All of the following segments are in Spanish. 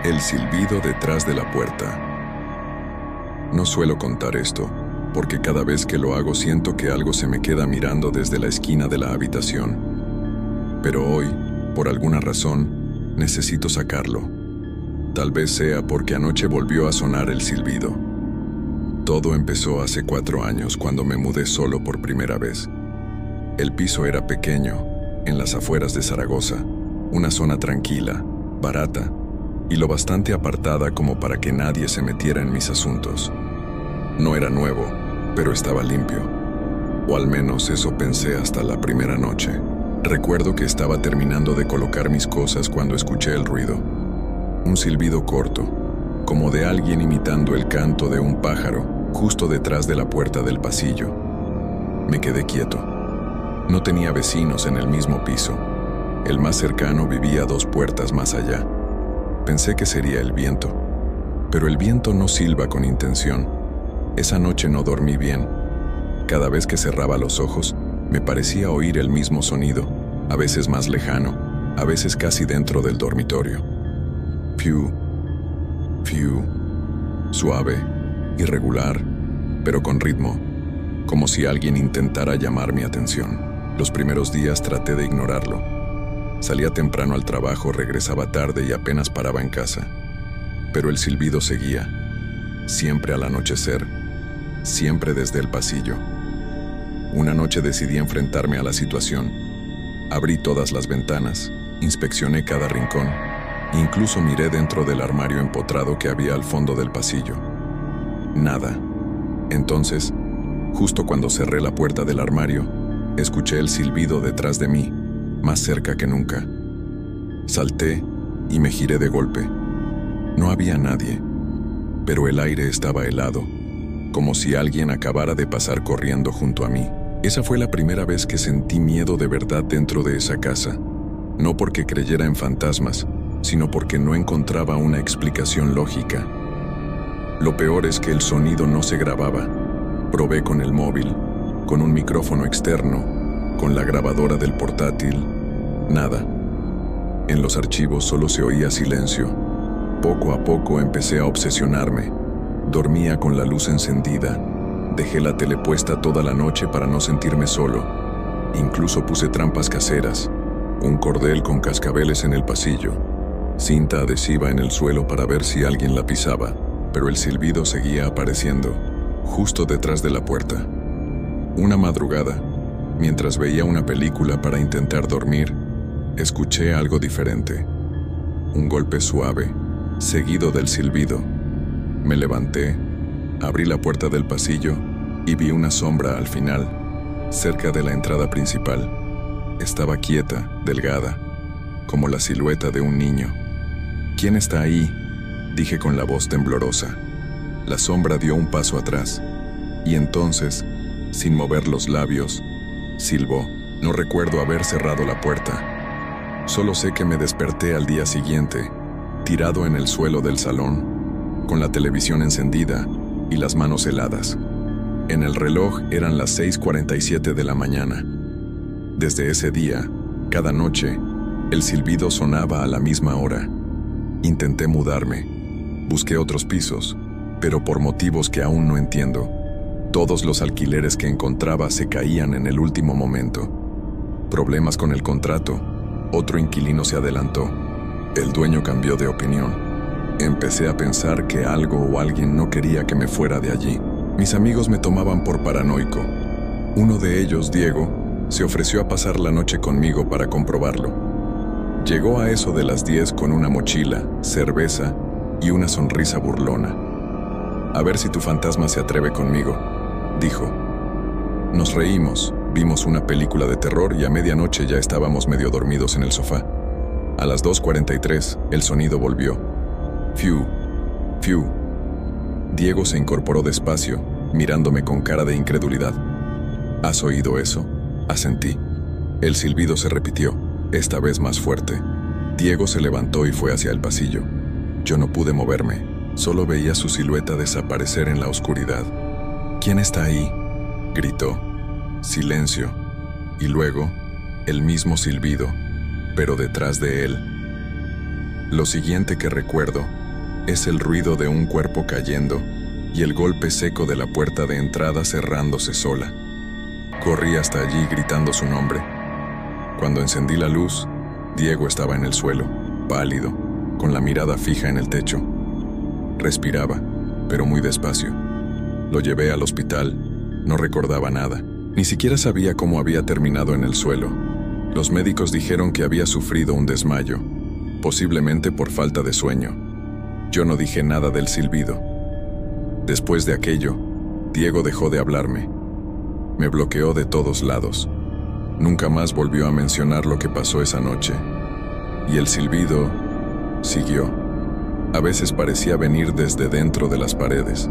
El silbido detrás de la puerta. No suelo contar esto, porque cada vez que lo hago siento que algo se me queda mirando desde la esquina de la habitación. Pero hoy, por alguna razón, necesito sacarlo. Tal vez sea porque anoche volvió a sonar el silbido. Todo empezó hace 4 años cuando me mudé solo por primera vez. El piso era pequeño, en las afueras de Zaragoza, una zona tranquila, barata y lo bastante apartada como para que nadie se metiera en mis asuntos. No era nuevo, pero estaba limpio. O al menos eso pensé hasta la primera noche. Recuerdo que estaba terminando de colocar mis cosas cuando escuché el ruido. Un silbido corto, como de alguien imitando el canto de un pájaro, justo detrás de la puerta del pasillo. Me quedé quieto. No tenía vecinos en el mismo piso. El más cercano vivía 2 puertas más allá. Pensé que sería el viento. Pero el viento no silba con intención. Esa noche no dormí bien. Cada vez que cerraba los ojos, me parecía oír el mismo sonido, a veces más lejano, a veces casi dentro del dormitorio. Fiu, fiu, suave, irregular, pero con ritmo, como si alguien intentara llamar mi atención. Los primeros días traté de ignorarlo. Salía temprano al trabajo, regresaba tarde y apenas paraba en casa. Pero el silbido seguía, siempre al anochecer, siempre desde el pasillo. Una noche decidí enfrentarme a la situación. Abrí todas las ventanas, inspeccioné cada rincón, incluso miré dentro del armario empotrado que había al fondo del pasillo. Nada. Entonces, justo cuando cerré la puerta del armario, escuché el silbido detrás de mí, más cerca que nunca. Salté y me giré de golpe. No había nadie, pero el aire estaba helado, como si alguien acabara de pasar corriendo junto a mí. Esa fue la primera vez que sentí miedo de verdad dentro de esa casa, no porque creyera en fantasmas, sino porque no encontraba una explicación lógica. Lo peor es que el sonido no se grababa. Probé con el móvil, con un micrófono externo, con la grabadora del portátil. Nada. En los archivos solo se oía silencio. Poco a poco empecé a obsesionarme. Dormía con la luz encendida. Dejé la tele puesta toda la noche para no sentirme solo. Incluso puse trampas caseras. Un cordel con cascabeles en el pasillo. Cinta adhesiva en el suelo para ver si alguien la pisaba. Pero el silbido seguía apareciendo, justo detrás de la puerta. Una madrugada, mientras veía una película para intentar dormir, escuché algo diferente. Un golpe suave, seguido del silbido. Me levanté, abrí la puerta del pasillo y vi una sombra al final, cerca de la entrada principal. Estaba quieta, delgada, como la silueta de un niño. ¿Quién está ahí?, dije con la voz temblorosa. La sombra dio un paso atrás, y entonces, sin mover los labios, silbó. No recuerdo haber cerrado la puerta. Solo sé que me desperté al día siguiente, tirado en el suelo del salón, con la televisión encendida y las manos heladas. En el reloj eran las 6:47 de la mañana. Desde ese día, cada noche, el silbido sonaba a la misma hora. Intenté mudarme. Busqué otros pisos, pero por motivos que aún no entiendo, todos los alquileres que encontraba se caían en el último momento. Problemas con el contrato. Otro inquilino se adelantó. El dueño cambió de opinión. Empecé a pensar que algo o alguien no quería que me fuera de allí. Mis amigos me tomaban por paranoico. Uno de ellos, Diego, se ofreció a pasar la noche conmigo para comprobarlo. Llegó a eso de las 10 con una mochila, cerveza y una sonrisa burlona. A ver si tu fantasma se atreve conmigo, dijo. Nos reímos, vimos una película de terror y a medianoche ya estábamos medio dormidos en el sofá. A las 2:43, el sonido volvió. Fiu, fiu. Diego se incorporó despacio, mirándome con cara de incredulidad. ¿Has oído eso?, asentí. El silbido se repitió, esta vez más fuerte. Diego se levantó y fue hacia el pasillo. Yo no pude moverme, solo veía su silueta desaparecer en la oscuridad. ¿Quién está ahí?, gritó. Silencio, y luego, el mismo silbido, pero detrás de él. Lo siguiente que recuerdo es el ruido de un cuerpo cayendo y el golpe seco de la puerta de entrada cerrándose sola. Corrí hasta allí gritando su nombre. Cuando encendí la luz, Diego estaba en el suelo, pálido, con la mirada fija en el techo. Respiraba, pero muy despacio. Lo llevé al hospital. No recordaba nada. Ni siquiera sabía cómo había terminado en el suelo. Los médicos dijeron que había sufrido un desmayo, posiblemente por falta de sueño. Yo no dije nada del silbido. Después de aquello, Diego dejó de hablarme. Me bloqueó de todos lados. Nunca más volvió a mencionar lo que pasó esa noche. Y el silbido siguió. A veces parecía venir desde dentro de las paredes,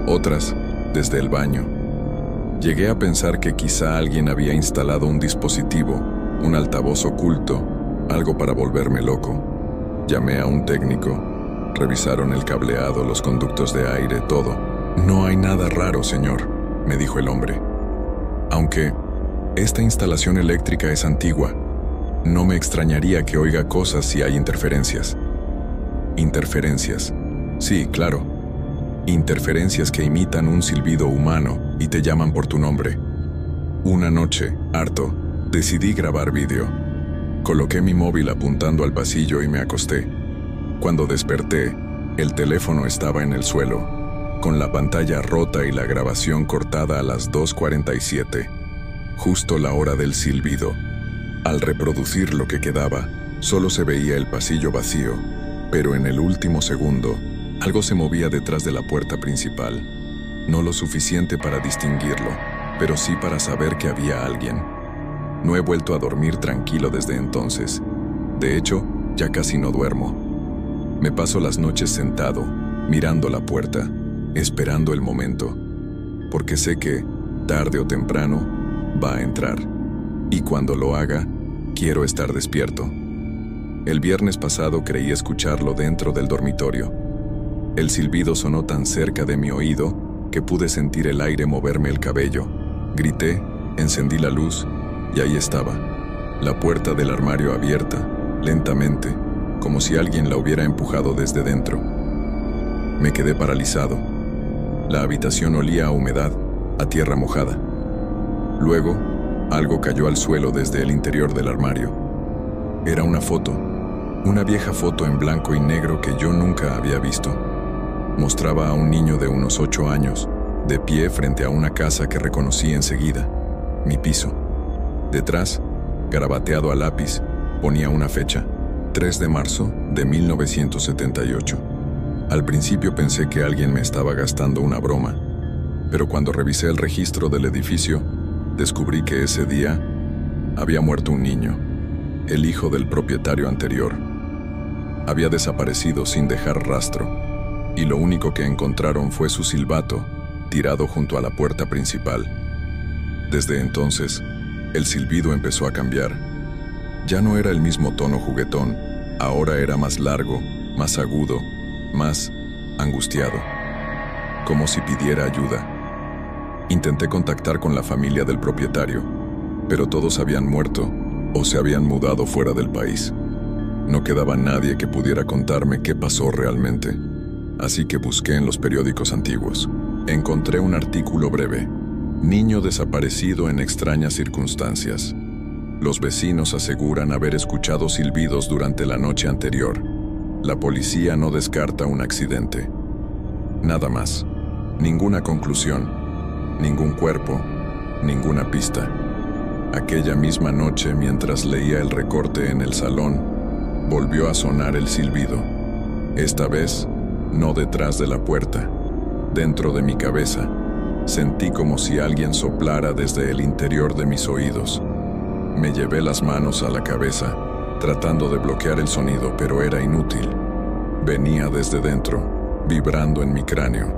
otras desde el baño. Llegué a pensar que quizá alguien había instalado un dispositivo, un altavoz oculto, algo para volverme loco. Llamé a un técnico. Revisaron el cableado, los conductos de aire, todo. No hay nada raro, señor, me dijo el hombre. Aunque esta instalación eléctrica es antigua, no me extrañaría que oiga cosas si hay interferencias. Interferencias. Sí, claro. Interferencias que imitan un silbido humano y te llaman por tu nombre. Una noche, harto, decidí grabar vídeo. Coloqué mi móvil apuntando al pasillo y me acosté. Cuando desperté, el teléfono estaba en el suelo, con la pantalla rota y la grabación cortada a las 2:47, justo la hora del silbido. Al reproducir lo que quedaba, solo se veía el pasillo vacío, pero en el último segundo, algo se movía detrás de la puerta principal. No lo suficiente para distinguirlo, pero sí para saber que había alguien. No he vuelto a dormir tranquilo desde entonces. De hecho, ya casi no duermo. Me paso las noches sentado, mirando la puerta, esperando el momento, porque sé que, tarde o temprano, va a entrar. Y cuando lo haga, quiero estar despierto. El viernes pasado creí escucharlo dentro del dormitorio. El silbido sonó tan cerca de mi oído que pude sentir el aire moverme el cabello. Grité, encendí la luz y ahí estaba, la puerta del armario abierta, lentamente, como si alguien la hubiera empujado desde dentro. Me quedé paralizado. La habitación olía a humedad, a tierra mojada. Luego, algo cayó al suelo desde el interior del armario. Era una foto, una vieja foto en blanco y negro que yo nunca había visto. Mostraba a un niño de unos 8 años, de pie frente a una casa que reconocí enseguida, mi piso. Detrás, garabateado a lápiz, ponía una fecha, 3 de marzo de 1978. Al principio pensé que alguien me estaba gastando una broma, pero cuando revisé el registro del edificio, descubrí que ese día había muerto un niño, el hijo del propietario anterior. Había desaparecido sin dejar rastro, y lo único que encontraron fue su silbato, tirado junto a la puerta principal. Desde entonces, el silbido empezó a cambiar. Ya no era el mismo tono juguetón, ahora era más largo, más agudo, más angustiado, como si pidiera ayuda. Intenté contactar con la familia del propietario, pero todos habían muerto o se habían mudado fuera del país. No quedaba nadie que pudiera contarme qué pasó realmente, así que busqué en los periódicos antiguos. Encontré un artículo breve: niño desaparecido en extrañas circunstancias. Los vecinos aseguran haber escuchado silbidos durante la noche anterior. La policía no descarta un accidente. Nada más. Ninguna conclusión. Ningún cuerpo. Ninguna pista. Aquella misma noche, mientras leía el recorte en el salón, volvió a sonar el silbido. Esta vez, no detrás de la puerta. Dentro de mi cabeza, sentí como si alguien soplara desde el interior de mis oídos. Me llevé las manos a la cabeza, tratando de bloquear el sonido, pero era inútil. Venía desde dentro, vibrando en mi cráneo.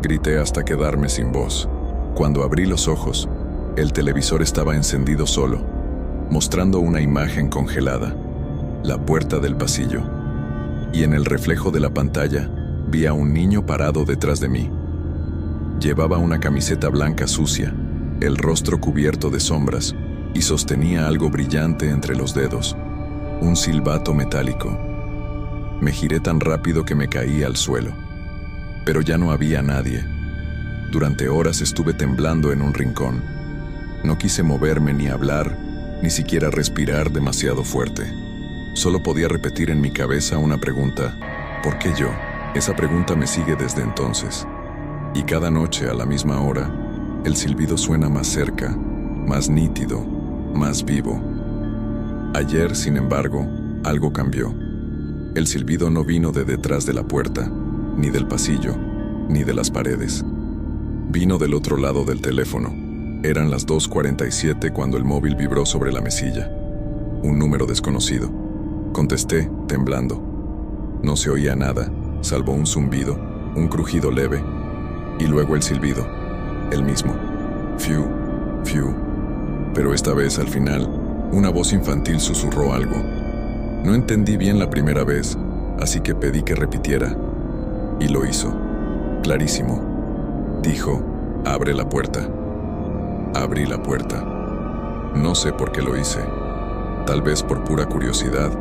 Grité hasta quedarme sin voz. Cuando abrí los ojos, el televisor estaba encendido solo, mostrando una imagen congelada, la puerta del pasillo. Y en el reflejo de la pantalla, vi a un niño parado detrás de mí. Llevaba una camiseta blanca sucia, el rostro cubierto de sombras, y sostenía algo brillante entre los dedos, un silbato metálico. Me giré tan rápido que me caí al suelo. Pero ya no había nadie. Durante horas estuve temblando en un rincón. No quise moverme ni hablar, ni siquiera respirar demasiado fuerte. Solo podía repetir en mi cabeza una pregunta: ¿por qué yo? Esa pregunta me sigue desde entonces. Y cada noche a la misma hora, el silbido suena más cerca, más nítido, más vivo. Ayer, sin embargo, algo cambió. El silbido no vino de detrás de la puerta, ni del pasillo, ni de las paredes. Vino del otro lado del teléfono. Eran las 2:47 cuando el móvil vibró sobre la mesilla. Un número desconocido. Contesté, temblando. No se oía nada, salvo un zumbido, un crujido leve, y luego el silbido, el mismo. Fiu, fiu. Pero esta vez, al final, una voz infantil susurró algo. No entendí bien la primera vez, así que pedí que repitiera. Y lo hizo. Clarísimo. Dijo: abre la puerta. Abrí la puerta. No sé por qué lo hice. Tal vez por pura curiosidad,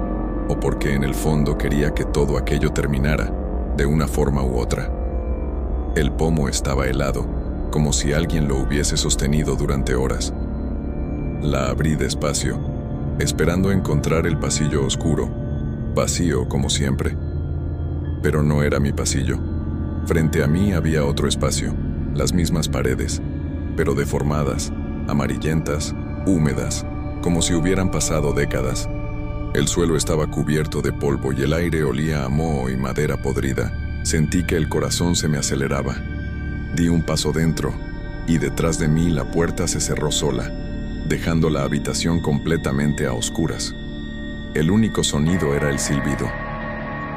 o porque en el fondo quería que todo aquello terminara, de una forma u otra. El pomo estaba helado, como si alguien lo hubiese sostenido durante horas. La abrí despacio, esperando encontrar el pasillo oscuro, vacío como siempre. Pero no era mi pasillo. Frente a mí había otro espacio, las mismas paredes, pero deformadas, amarillentas, húmedas, como si hubieran pasado décadas. El suelo estaba cubierto de polvo y el aire olía a moho y madera podrida. Sentí que el corazón se me aceleraba. Di un paso dentro, y detrás de mí la puerta se cerró sola, dejando la habitación completamente a oscuras. El único sonido era el silbido.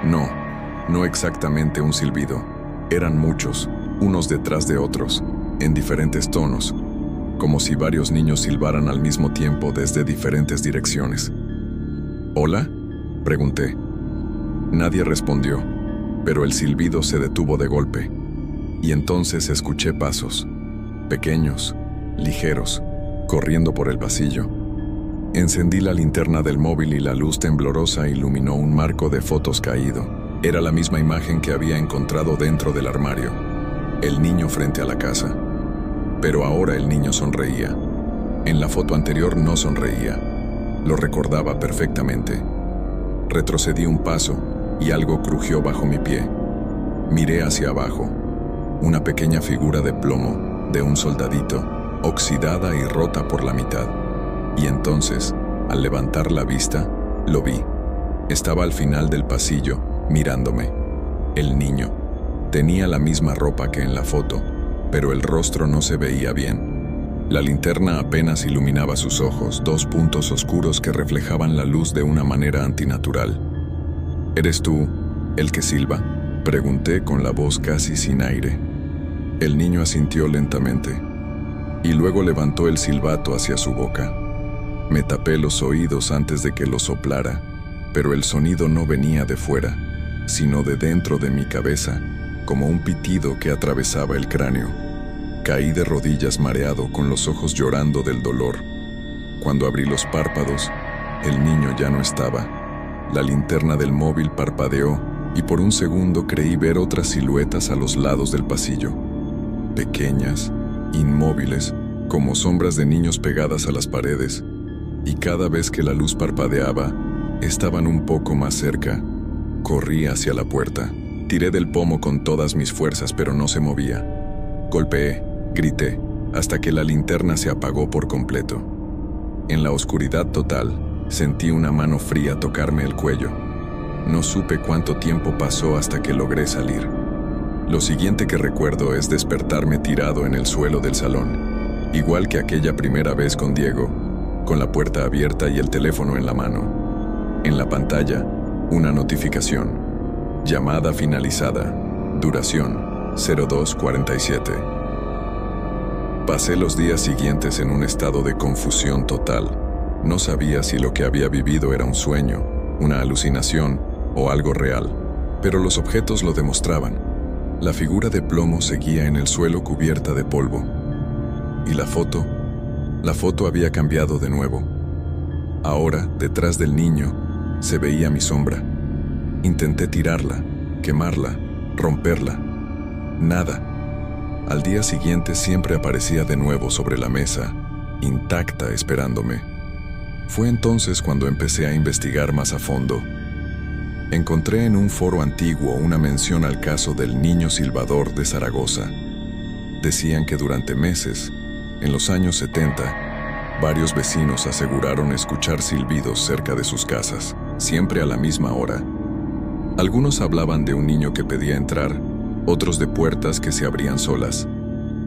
No exactamente un silbido. Eran muchos, unos detrás de otros, en diferentes tonos, como si varios niños silbaran al mismo tiempo desde diferentes direcciones. ¿Hola?, pregunté. Nadie respondió, pero el silbido se detuvo de golpe, y entonces escuché pasos, pequeños, ligeros, corriendo por el pasillo. Encendí la linterna del móvil y la luz temblorosa iluminó un marco de fotos caído. Era la misma imagen que había encontrado dentro del armario, el niño frente a la casa. Pero ahora el niño sonreía. En la foto anterior no sonreía. Lo recordaba perfectamente. Retrocedí un paso y algo crujió bajo mi pie. Miré hacia abajo. Una pequeña figura de plomo, de un soldadito, oxidada y rota por la mitad. Y entonces, al levantar la vista, lo vi. Estaba al final del pasillo, mirándome. El niño. Tenía la misma ropa que en la foto, pero el rostro no se veía bien. La linterna apenas iluminaba sus ojos, dos puntos oscuros que reflejaban la luz de una manera antinatural. ¿Eres tú el que silba?, pregunté con la voz casi sin aire. El niño asintió lentamente, y luego levantó el silbato hacia su boca. Me tapé los oídos antes de que lo soplara, pero el sonido no venía de fuera, sino de dentro de mi cabeza, como un pitido que atravesaba el cráneo. Caí de rodillas mareado, con los ojos llorando del dolor. Cuando abrí los párpados, el niño ya no estaba. La linterna del móvil parpadeó y por un segundo creí ver otras siluetas a los lados del pasillo. Pequeñas, inmóviles, como sombras de niños pegadas a las paredes. Y cada vez que la luz parpadeaba, estaban un poco más cerca. Corrí hacia la puerta. Tiré del pomo con todas mis fuerzas, pero no se movía. Golpeé, grité, hasta que la linterna se apagó por completo. En la oscuridad total, sentí una mano fría tocarme el cuello. No supe cuánto tiempo pasó hasta que logré salir. Lo siguiente que recuerdo es despertarme tirado en el suelo del salón, igual que aquella primera vez con Diego, con la puerta abierta y el teléfono en la mano. En la pantalla, una notificación. Llamada finalizada. Duración 02:47. Pasé los días siguientes en un estado de confusión total. No sabía si lo que había vivido era un sueño, una alucinación o algo real, pero los objetos lo demostraban. La figura de plomo seguía en el suelo cubierta de polvo. ¿Y la foto? La foto había cambiado de nuevo. Ahora, detrás del niño, se veía mi sombra. Intenté tirarla, quemarla, romperla. Nada. Al día siguiente siempre aparecía de nuevo sobre la mesa, intacta, esperándome. Fue entonces cuando empecé a investigar más a fondo. Encontré en un foro antiguo una mención al caso del niño silbador de Zaragoza. Decían que durante meses, en los años 70, varios vecinos aseguraron escuchar silbidos cerca de sus casas, siempre a la misma hora. Algunos hablaban de un niño que pedía entrar, otros de puertas que se abrían solas.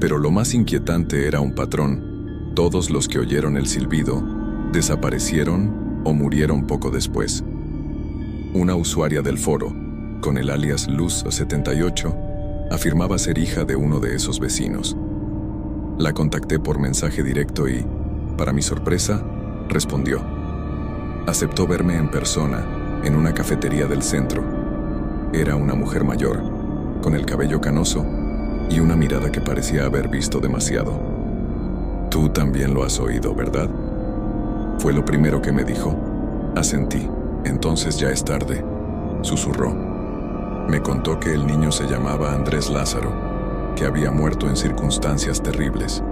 Pero lo más inquietante era un patrón. Todos los que oyeron el silbido desaparecieron o murieron poco después. Una usuaria del foro, con el alias Luz78, afirmaba ser hija de uno de esos vecinos. La contacté por mensaje directo y, para mi sorpresa, respondió. Aceptó verme en persona, en una cafetería del centro. Era una mujer mayor, con el cabello canoso y una mirada que parecía haber visto demasiado. Tú también lo has oído, ¿verdad? Fue lo primero que me dijo. Asentí. Entonces ya es tarde, susurró. Me contó que el niño se llamaba Andrés Lázaro, que había muerto en circunstancias terribles.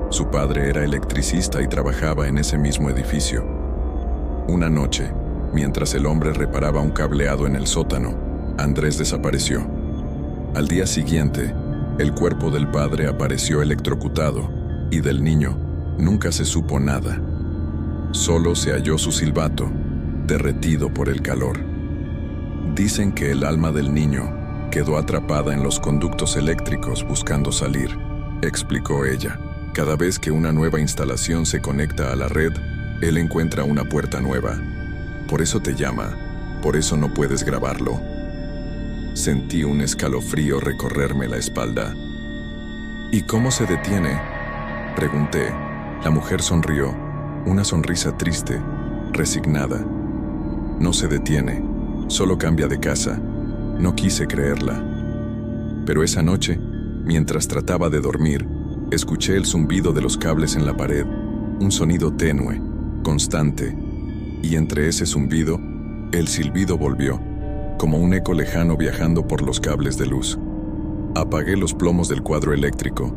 Su padre era electricista y trabajaba en ese mismo edificio. Una noche, mientras el hombre reparaba un cableado en el sótano, Andrés desapareció. Al día siguiente, el cuerpo del padre apareció electrocutado y del niño nunca se supo nada. Solo se halló su silbato, derretido por el calor. Dicen que el alma del niño quedó atrapada en los conductos eléctricos buscando salir, explicó ella. Cada vez que una nueva instalación se conecta a la red, él encuentra una puerta nueva. Por eso te llama, por eso no puedes grabarlo. Sentí un escalofrío recorrerme la espalda. ¿Y cómo se detiene?, pregunté. La mujer sonrió, una sonrisa triste, resignada. No se detiene, solo cambia de casa. No quise creerla. Pero esa noche, mientras trataba de dormir, escuché el zumbido de los cables en la pared, un sonido tenue, constante, y entre ese zumbido, el silbido volvió, como un eco lejano viajando por los cables de luz. Apagué los plomos del cuadro eléctrico.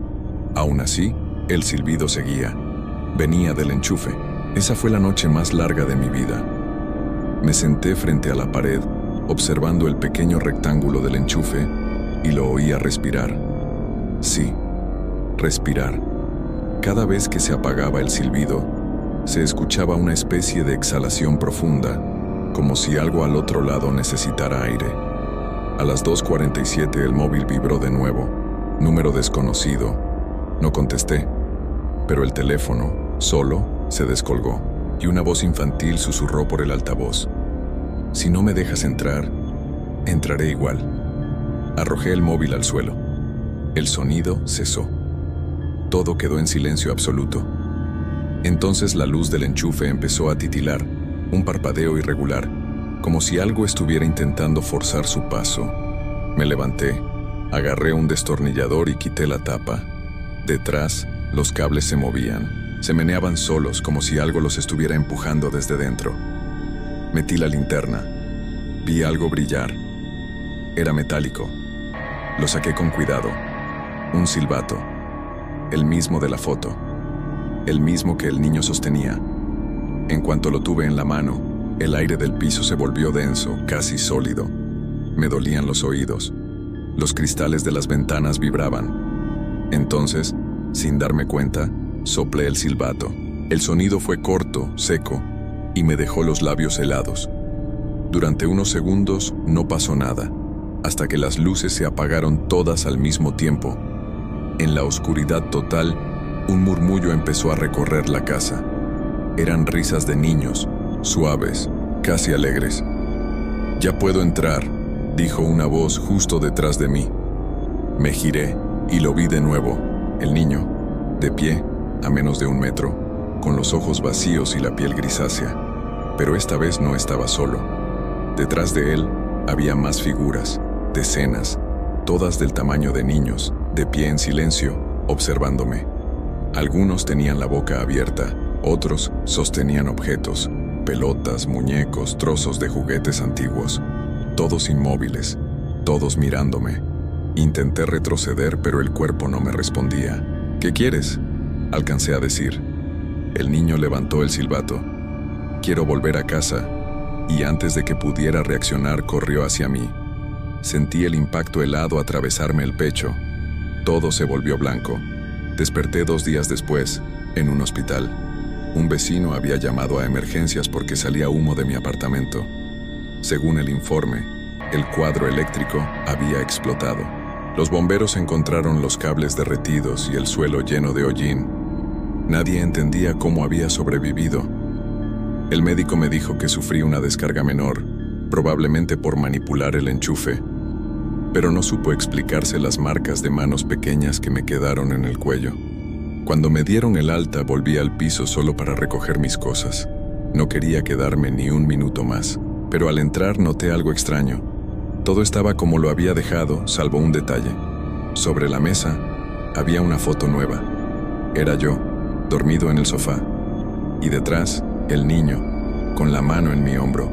Aún así, el silbido seguía. Venía del enchufe. Esa fue la noche más larga de mi vida. Me senté frente a la pared, observando el pequeño rectángulo del enchufe, y lo oía respirar. Sí, respirar. Cada vez que se apagaba el silbido, se escuchaba una especie de exhalación profunda, como si algo al otro lado necesitara aire. A las 2:47 el móvil vibró de nuevo. Número desconocido. No contesté, pero el teléfono, solo, se descolgó, y una voz infantil susurró por el altavoz. Si no me dejas entrar, entraré igual. Arrojé el móvil al suelo. El sonido cesó. Todo quedó en silencio absoluto. Entonces la luz del enchufe empezó a titilar, un parpadeo irregular, como si algo estuviera intentando forzar su paso. Me levanté, agarré un destornillador y quité la tapa. Detrás, los cables se movían, se meneaban solos como si algo los estuviera empujando desde dentro. Metí la linterna. Vi algo brillar. Era metálico. Lo saqué con cuidado. Un silbato. El mismo de la foto. El mismo que el niño sostenía. En cuanto lo tuve en la mano, el aire del piso se volvió denso, casi sólido. Me dolían los oídos. Los cristales de las ventanas vibraban. Entonces, sin darme cuenta, soplé el silbato. El sonido fue corto, seco, y me dejó los labios helados. Durante unos segundos no pasó nada, hasta que las luces se apagaron todas al mismo tiempo. En la oscuridad total, un murmullo empezó a recorrer la casa. Eran risas de niños, suaves, casi alegres. «Ya puedo entrar», dijo una voz justo detrás de mí. Me giré y lo vi de nuevo, el niño, de pie, a menos de 1 metro, con los ojos vacíos y la piel grisácea. Pero esta vez no estaba solo. Detrás de él había más figuras, decenas, todas del tamaño de niños, de pie en silencio, observándome. Algunos tenían la boca abierta, otros sostenían objetos, pelotas, muñecos, trozos de juguetes antiguos. todos inmóviles, todos mirándome. Intenté retroceder, pero el cuerpo no me respondía. ¿Qué quieres?, alcancé a decir. El niño levantó el silbato. Quiero volver a casa. Y antes de que pudiera reaccionar, corrió hacia mí. Sentí el impacto helado atravesarme el pecho. Todo se volvió blanco. Desperté 2 días después, en un hospital. Un vecino había llamado a emergencias porque salía humo de mi apartamento. Según el informe, el cuadro eléctrico había explotado. Los bomberos encontraron los cables derretidos y el suelo lleno de hollín. Nadie entendía cómo había sobrevivido. El médico me dijo que sufrí una descarga menor, probablemente por manipular el enchufe, pero no supo explicarse las marcas de manos pequeñas que me quedaron en el cuello. Cuando me dieron el alta, volví al piso solo para recoger mis cosas. No quería quedarme ni un minuto más, pero al entrar noté algo extraño. Todo estaba como lo había dejado, salvo un detalle. Sobre la mesa había una foto nueva. Era yo, dormido en el sofá, y detrás, el niño, con la mano en mi hombro.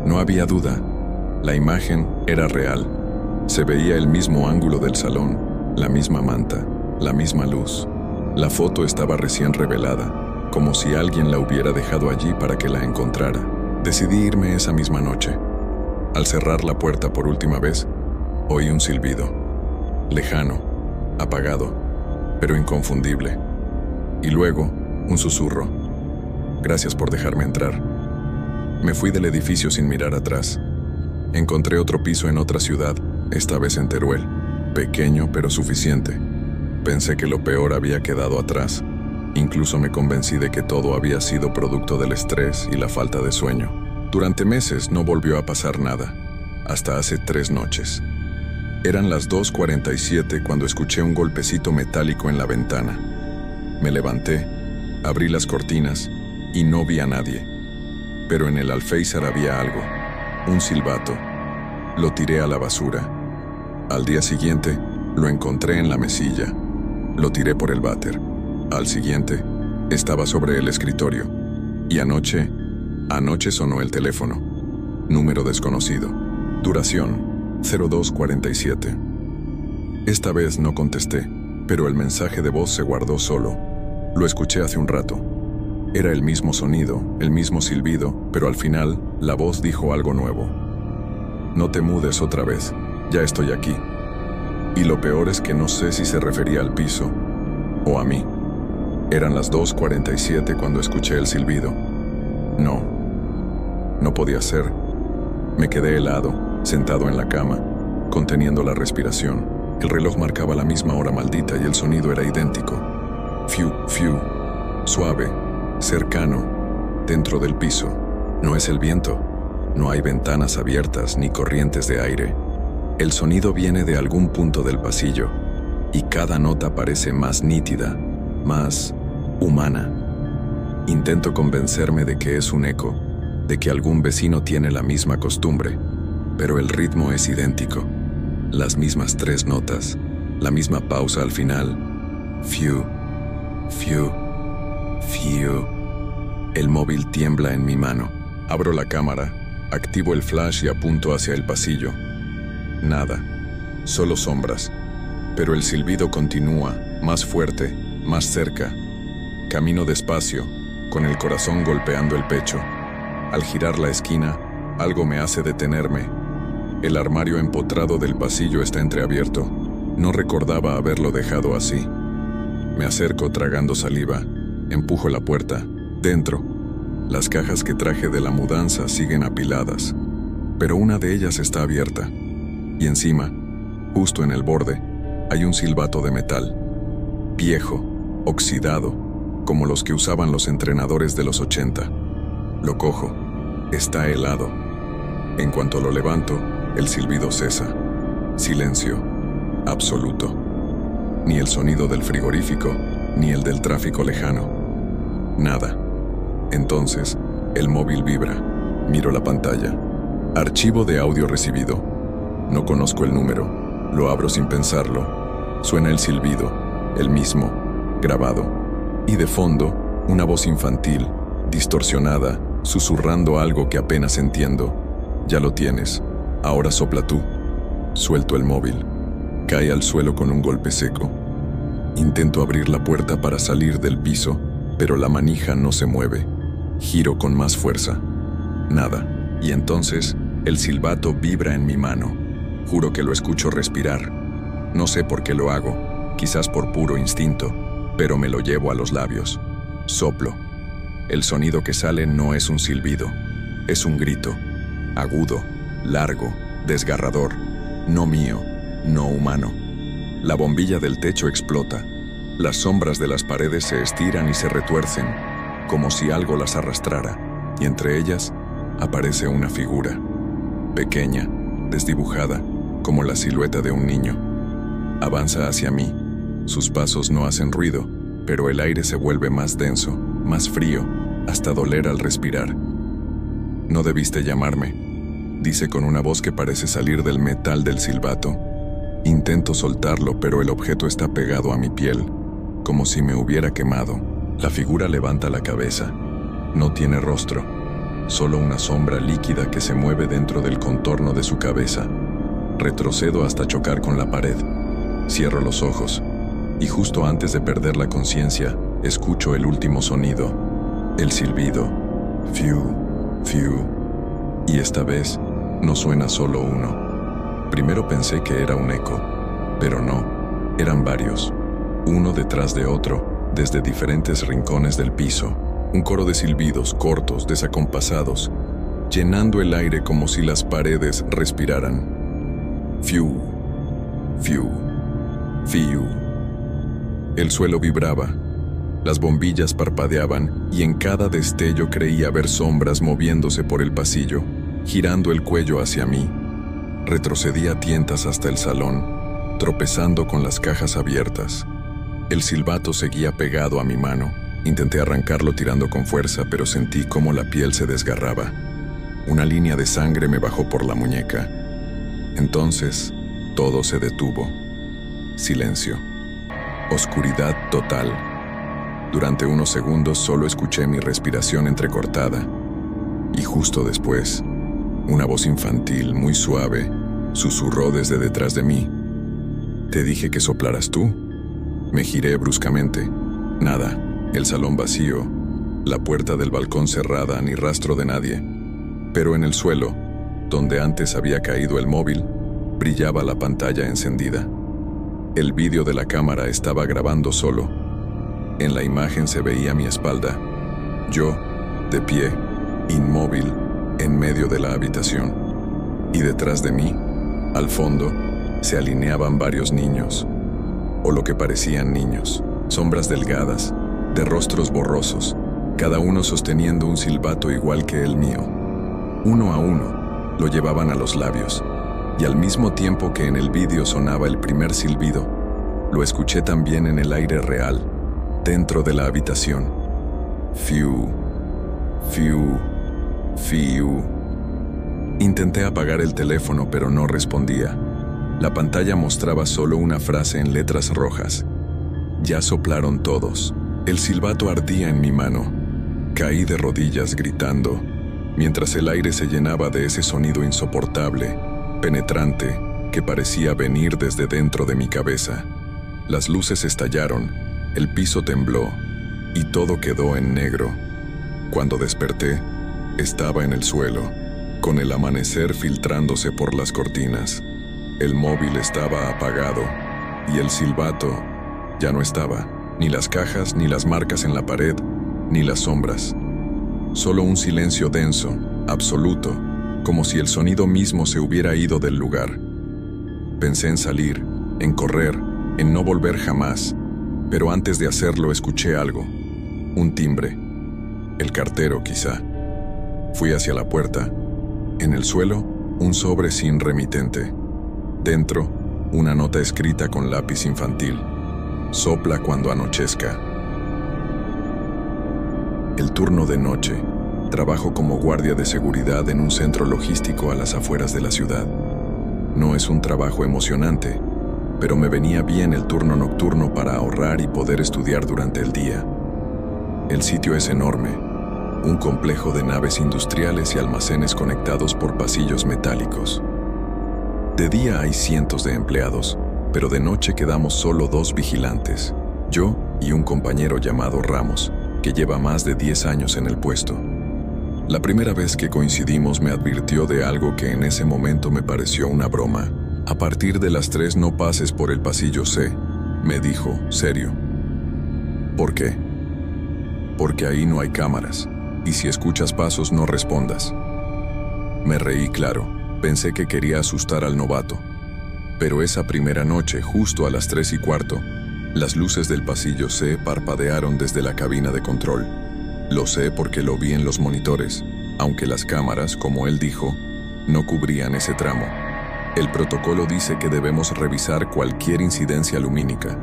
No había duda, la imagen era real. Se veía el mismo ángulo del salón, la misma manta, la misma luz. La foto estaba recién revelada, como si alguien la hubiera dejado allí para que la encontrara. Decidí irme esa misma noche. Al cerrar la puerta por última vez, oí un silbido. Lejano, apagado, pero inconfundible. Y luego, un susurro. Gracias por dejarme entrar. Me fui del edificio sin mirar atrás. Encontré otro piso en otra ciudad, esta vez en Teruel. Pequeño, pero suficiente. Pensé que lo peor había quedado atrás. Incluso me convencí de que todo había sido producto del estrés y la falta de sueño. Durante meses no volvió a pasar nada, hasta hace 3 noches. Eran las 2:47 cuando escuché un golpecito metálico en la ventana. Me levanté, abrí las cortinas y no vi a nadie. Pero en el alféizar había algo, un silbato. Lo tiré a la basura. Al día siguiente, lo encontré en la mesilla. Lo tiré por el váter. Al siguiente, estaba sobre el escritorio. Y anoche sonó el teléfono. Número desconocido. Duración, 0247. Esta vez no contesté, pero el mensaje de voz se guardó solo. Lo escuché hace un rato. Era el mismo sonido, el mismo silbido, pero al final, la voz dijo algo nuevo. No te mudes otra vez, ya estoy aquí. Y lo peor es que no sé si se refería al piso o a mí. Eran las 2:47 cuando escuché el silbido. No podía ser. Me quedé helado, sentado en la cama, conteniendo la respiración. El reloj marcaba la misma hora maldita y el sonido era idéntico. Fiu, fiu, suave, cercano, dentro del piso. No es el viento. No hay ventanas abiertas ni corrientes de aire. El sonido viene de algún punto del pasillo, y cada nota parece más nítida, más humana. Intento convencerme de que es un eco, de que algún vecino tiene la misma costumbre, pero el ritmo es idéntico. Las mismas 3 notas, la misma pausa al final. Fiu, fiu, fiu. El móvil tiembla en mi mano. Abro la cámara, activo el flash y apunto hacia el pasillo. Nada, solo sombras. Pero el silbido continúa, más fuerte, más cerca. Camino despacio, con el corazón golpeando el pecho. Al girar la esquina, algo me hace detenerme. El armario empotrado del pasillo está entreabierto. No recordaba haberlo dejado así. Me acerco tragando saliva. Empujo la puerta. Dentro. Las cajas que traje de la mudanza siguen apiladas, pero una de ellas está abierta. Y encima, justo en el borde, hay un silbato de metal. Viejo, oxidado, como los que usaban los entrenadores de los 80. Lo cojo. Está helado. En cuanto lo levanto, el silbido cesa. Silencio. Absoluto. Ni el sonido del frigorífico, ni el del tráfico lejano. Nada. Entonces, el móvil vibra. Miro la pantalla. Archivo de audio recibido. No conozco el número. Lo abro sin pensarlo. Suena el silbido, el mismo, grabado. Y de fondo, una voz infantil, distorsionada, susurrando algo que apenas entiendo. Ya lo tienes. Ahora sopla tú. Suelto el móvil. Cae al suelo con un golpe seco. Intento abrir la puerta para salir del piso, pero la manija no se mueve. Giro con más fuerza. Nada. Y entonces, el silbato vibra en mi mano. Juro que lo escucho respirar. No sé por qué lo hago, quizás por puro instinto, pero me lo llevo a los labios. Soplo. El sonido que sale no es un silbido, es un grito. Agudo, largo, desgarrador. No mío, no humano. La bombilla del techo explota. Las sombras de las paredes se estiran y se retuercen, como si algo las arrastrara, y entre ellas aparece una figura, pequeña, desdibujada, como la silueta de un niño. Avanza hacia mí. Sus pasos no hacen ruido, pero el aire se vuelve más denso, más frío, hasta doler al respirar. «No debiste llamarme», dice con una voz que parece salir del metal del silbato. Intento soltarlo, pero el objeto está pegado a mi piel, como si me hubiera quemado. La figura levanta la cabeza. No tiene rostro, solo una sombra líquida que se mueve dentro del contorno de su cabeza. Retrocedo hasta chocar con la pared. Cierro los ojos, y justo antes de perder la conciencia, escucho el último sonido, el silbido. Fiu, fiu. Y esta vez, no suena solo uno. Primero pensé que era un eco, pero no, eran varios, uno detrás de otro, desde diferentes rincones del piso. Un coro de silbidos cortos, desacompasados, llenando el aire como si las paredes respiraran. Fiu, fiu, fiu. El suelo vibraba, las bombillas parpadeaban y en cada destello creía ver sombras moviéndose por el pasillo, girando el cuello hacia mí. Retrocedí a tientas hasta el salón, tropezando con las cajas abiertas. El silbato seguía pegado a mi mano. Intenté arrancarlo tirando con fuerza, pero sentí cómo la piel se desgarraba. Una línea de sangre me bajó por la muñeca. Entonces, todo se detuvo. Silencio. Oscuridad total. Durante unos segundos solo escuché mi respiración entrecortada. Y justo después, una voz infantil, muy suave, susurró desde detrás de mí. «¿Te dije que soplaras tú?» Me giré bruscamente. Nada. El salón vacío, la puerta del balcón cerrada, ni rastro de nadie. Pero en el suelo, donde antes había caído el móvil, brillaba la pantalla encendida. El vídeo de la cámara estaba grabando solo. En la imagen se veía mi espalda, yo, de pie, inmóvil, en medio de la habitación. Y detrás de mí, al fondo, se alineaban varios niños, o lo que parecían niños, sombras delgadas, de rostros borrosos, cada uno sosteniendo un silbato igual que el mío. Uno a uno, lo llevaban a los labios, y al mismo tiempo que en el vídeo sonaba el primer silbido, lo escuché también en el aire real, dentro de la habitación. Fiu, fiu, fiu. Intenté apagar el teléfono, pero no respondía. La pantalla mostraba solo una frase en letras rojas. Ya soplaron todos. El silbato ardía en mi mano. Caí de rodillas gritando, mientras el aire se llenaba de ese sonido insoportable, penetrante, que parecía venir desde dentro de mi cabeza. Las luces estallaron, el piso tembló, y todo quedó en negro. Cuando desperté, estaba en el suelo, con el amanecer filtrándose por las cortinas. El móvil estaba apagado, y el silbato ya no estaba. Ni las cajas, ni las marcas en la pared, ni las sombras. Solo un silencio denso, absoluto, como si el sonido mismo se hubiera ido del lugar. Pensé en salir, en correr, en no volver jamás, pero antes de hacerlo escuché algo. Un timbre. El cartero, quizá. Fui hacia la puerta. En el suelo, un sobre sin remitente. Dentro, una nota escrita con lápiz infantil. Sopla cuando anochezca. El turno de noche. Trabajo como guardia de seguridad en un centro logístico a las afueras de la ciudad. No es un trabajo emocionante, pero me venía bien el turno nocturno para ahorrar y poder estudiar durante el día. El sitio es enorme, un complejo de naves industriales y almacenes conectados por pasillos metálicos. De día hay cientos de empleados, pero de noche quedamos solo 2 vigilantes, yo y un compañero llamado Ramos, que lleva más de 10 años en el puesto. La primera vez que coincidimos me advirtió de algo que en ese momento me pareció una broma. A partir de las 3 no pases por el pasillo C, me dijo, serio. ¿Por qué? Porque ahí no hay cámaras, y si escuchas pasos no respondas. Me reí, claro, pensé que quería asustar al novato. Pero esa primera noche, justo a las 3:15, las luces del pasillo C parpadearon desde la cabina de control. Lo sé porque lo vi en los monitores, aunque las cámaras, como él dijo, no cubrían ese tramo. El protocolo dice que debemos revisar cualquier incidencia lumínica.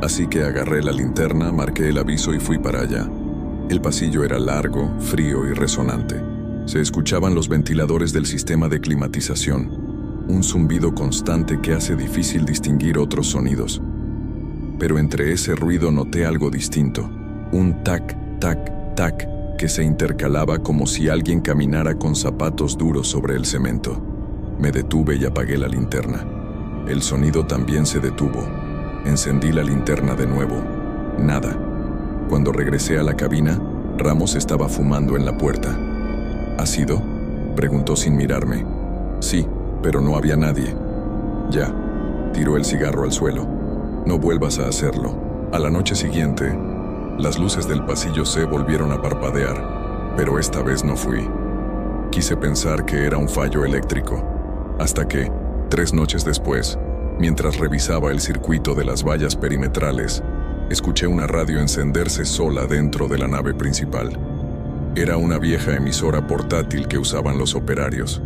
Así que agarré la linterna, marqué el aviso y fui para allá. El pasillo era largo, frío y resonante. Se escuchaban los ventiladores del sistema de climatización, un zumbido constante que hace difícil distinguir otros sonidos. Pero entre ese ruido noté algo distinto, un tac, tac, tac, que se intercalaba como si alguien caminara con zapatos duros sobre el cemento. Me detuve y apagué la linterna. El sonido también se detuvo. Encendí la linterna de nuevo. Nada. Cuando regresé a la cabina, Ramos estaba fumando en la puerta. ¿Has ido?, preguntó sin mirarme. Sí, pero no había nadie. Ya. Tiró el cigarro al suelo. No vuelvas a hacerlo. A la noche siguiente, las luces del pasillo C volvieron a parpadear, pero esta vez no fui. Quise pensar que era un fallo eléctrico, hasta que, 3 noches después, mientras revisaba el circuito de las vallas perimetrales, escuché una radio encenderse sola dentro de la nave principal. Era una vieja emisora portátil que usaban los operarios.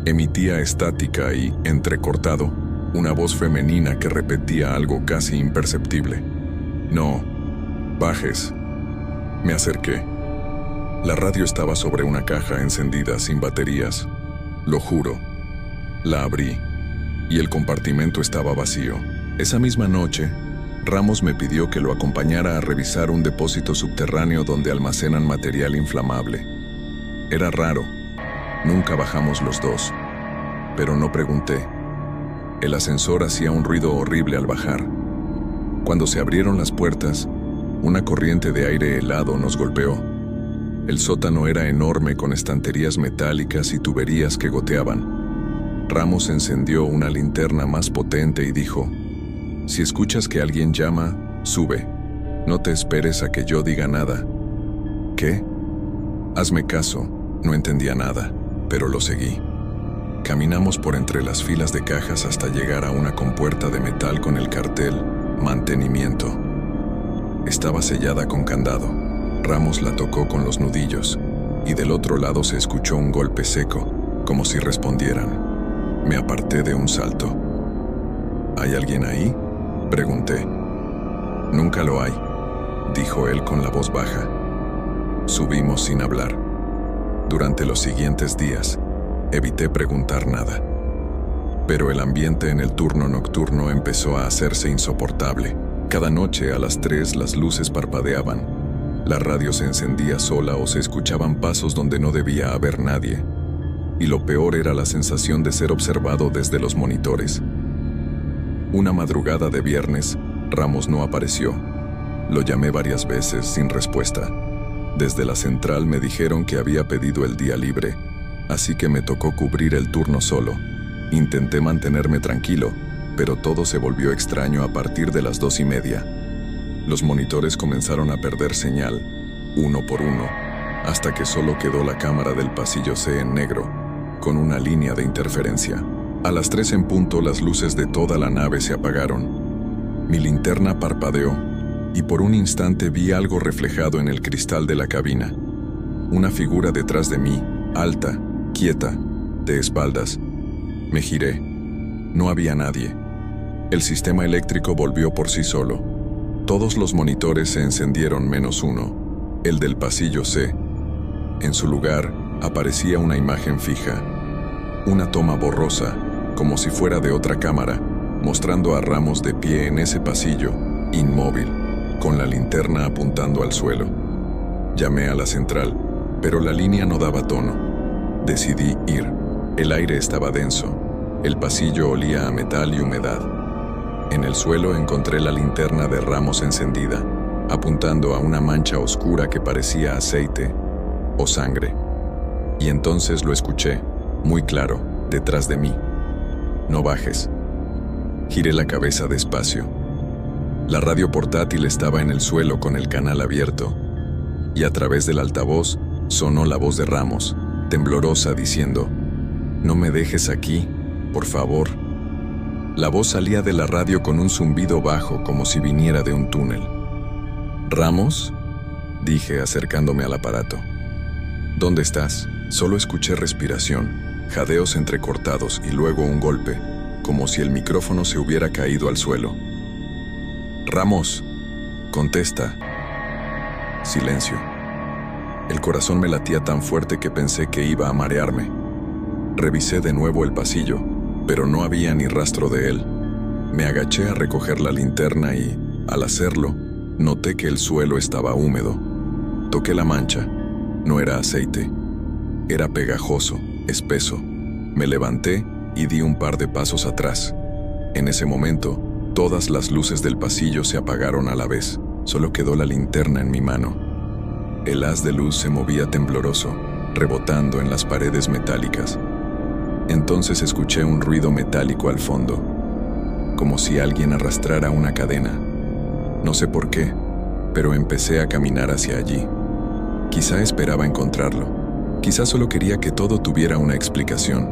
Emitía estática y, entrecortado, una voz femenina que repetía algo casi imperceptible. No, bajes. Me acerqué. La radio estaba sobre una caja encendida sin baterías. Lo juro. La abrí, y el compartimento estaba vacío. Esa misma noche, Ramos me pidió que lo acompañara a revisar un depósito subterráneo donde almacenan material inflamable. Era raro. Nunca bajamos los dos. Pero no pregunté. El ascensor hacía un ruido horrible al bajar. Cuando se abrieron las puertas, una corriente de aire helado nos golpeó. El sótano era enorme con estanterías metálicas y tuberías que goteaban. Ramos encendió una linterna más potente y dijo: «Si escuchas que alguien llama, sube. No te esperes a que yo diga nada». «¿Qué?». «Hazme caso». No entendía nada, pero lo seguí. Caminamos por entre las filas de cajas hasta llegar a una compuerta de metal con el cartel «Mantenimiento». Estaba sellada con candado. Ramos la tocó con los nudillos, y del otro lado se escuchó un golpe seco, como si respondieran. Me aparté de un salto. «¿Hay alguien ahí?», pregunté. «Nunca lo hay», dijo él con la voz baja. Subimos sin hablar. Durante los siguientes días, evité preguntar nada. Pero el ambiente en el turno nocturno empezó a hacerse insoportable. Cada noche a las 3 las luces parpadeaban. La radio se encendía sola o se escuchaban pasos donde no debía haber nadie. Y lo peor era la sensación de ser observado desde los monitores. Una madrugada de viernes, Ramos no apareció. Lo llamé varias veces sin respuesta. Desde la central me dijeron que había pedido el día libre, así que me tocó cubrir el turno solo. Intenté mantenerme tranquilo, pero todo se volvió extraño a partir de las 2:30. Los monitores comenzaron a perder señal, uno por uno, hasta que solo quedó la cámara del pasillo C en negro, con una línea de interferencia. A las 3 en punto las luces de toda la nave se apagaron. Mi linterna parpadeó, y por un instante vi algo reflejado en el cristal de la cabina. Una figura detrás de mí, alta, quieta, de espaldas. Me giré. No había nadie. El sistema eléctrico volvió por sí solo. Todos los monitores se encendieron menos uno, el del pasillo C. En su lugar, aparecía una imagen fija. Una toma borrosa, como si fuera de otra cámara, mostrando a Ramos de pie en ese pasillo, inmóvil, con la linterna apuntando al suelo. Llamé a la central, pero la línea no daba tono. Decidí ir. El aire estaba denso. El pasillo olía a metal y humedad. En el suelo encontré la linterna de Ramos encendida, apuntando a una mancha oscura que parecía aceite o sangre. Y entonces lo escuché, muy claro, detrás de mí. «No bajes». Giré la cabeza despacio. La radio portátil estaba en el suelo con el canal abierto, y a través del altavoz sonó la voz de Ramos, temblorosa, diciendo: «No me dejes aquí, por favor». La voz salía de la radio con un zumbido bajo, como si viniera de un túnel. «¿Ramos?», dije, acercándome al aparato. «¿Dónde estás?». Solo escuché respiración, jadeos entrecortados y luego un golpe, como si el micrófono se hubiera caído al suelo. «Ramos, contesta». Silencio. El corazón me latía tan fuerte que pensé que iba a marearme. Revisé de nuevo el pasillo, pero no había ni rastro de él. Me agaché a recoger la linterna y, al hacerlo, noté que el suelo estaba húmedo. Toqué la mancha. No era aceite. Era pegajoso, espeso. Me levanté y di un par de pasos atrás. En ese momento, todas las luces del pasillo se apagaron a la vez. Solo quedó la linterna en mi mano. El haz de luz se movía tembloroso, rebotando en las paredes metálicas. Entonces escuché un ruido metálico al fondo, como si alguien arrastrara una cadena. No sé por qué, pero empecé a caminar hacia allí. Quizá esperaba encontrarlo. Quizá solo quería que todo tuviera una explicación.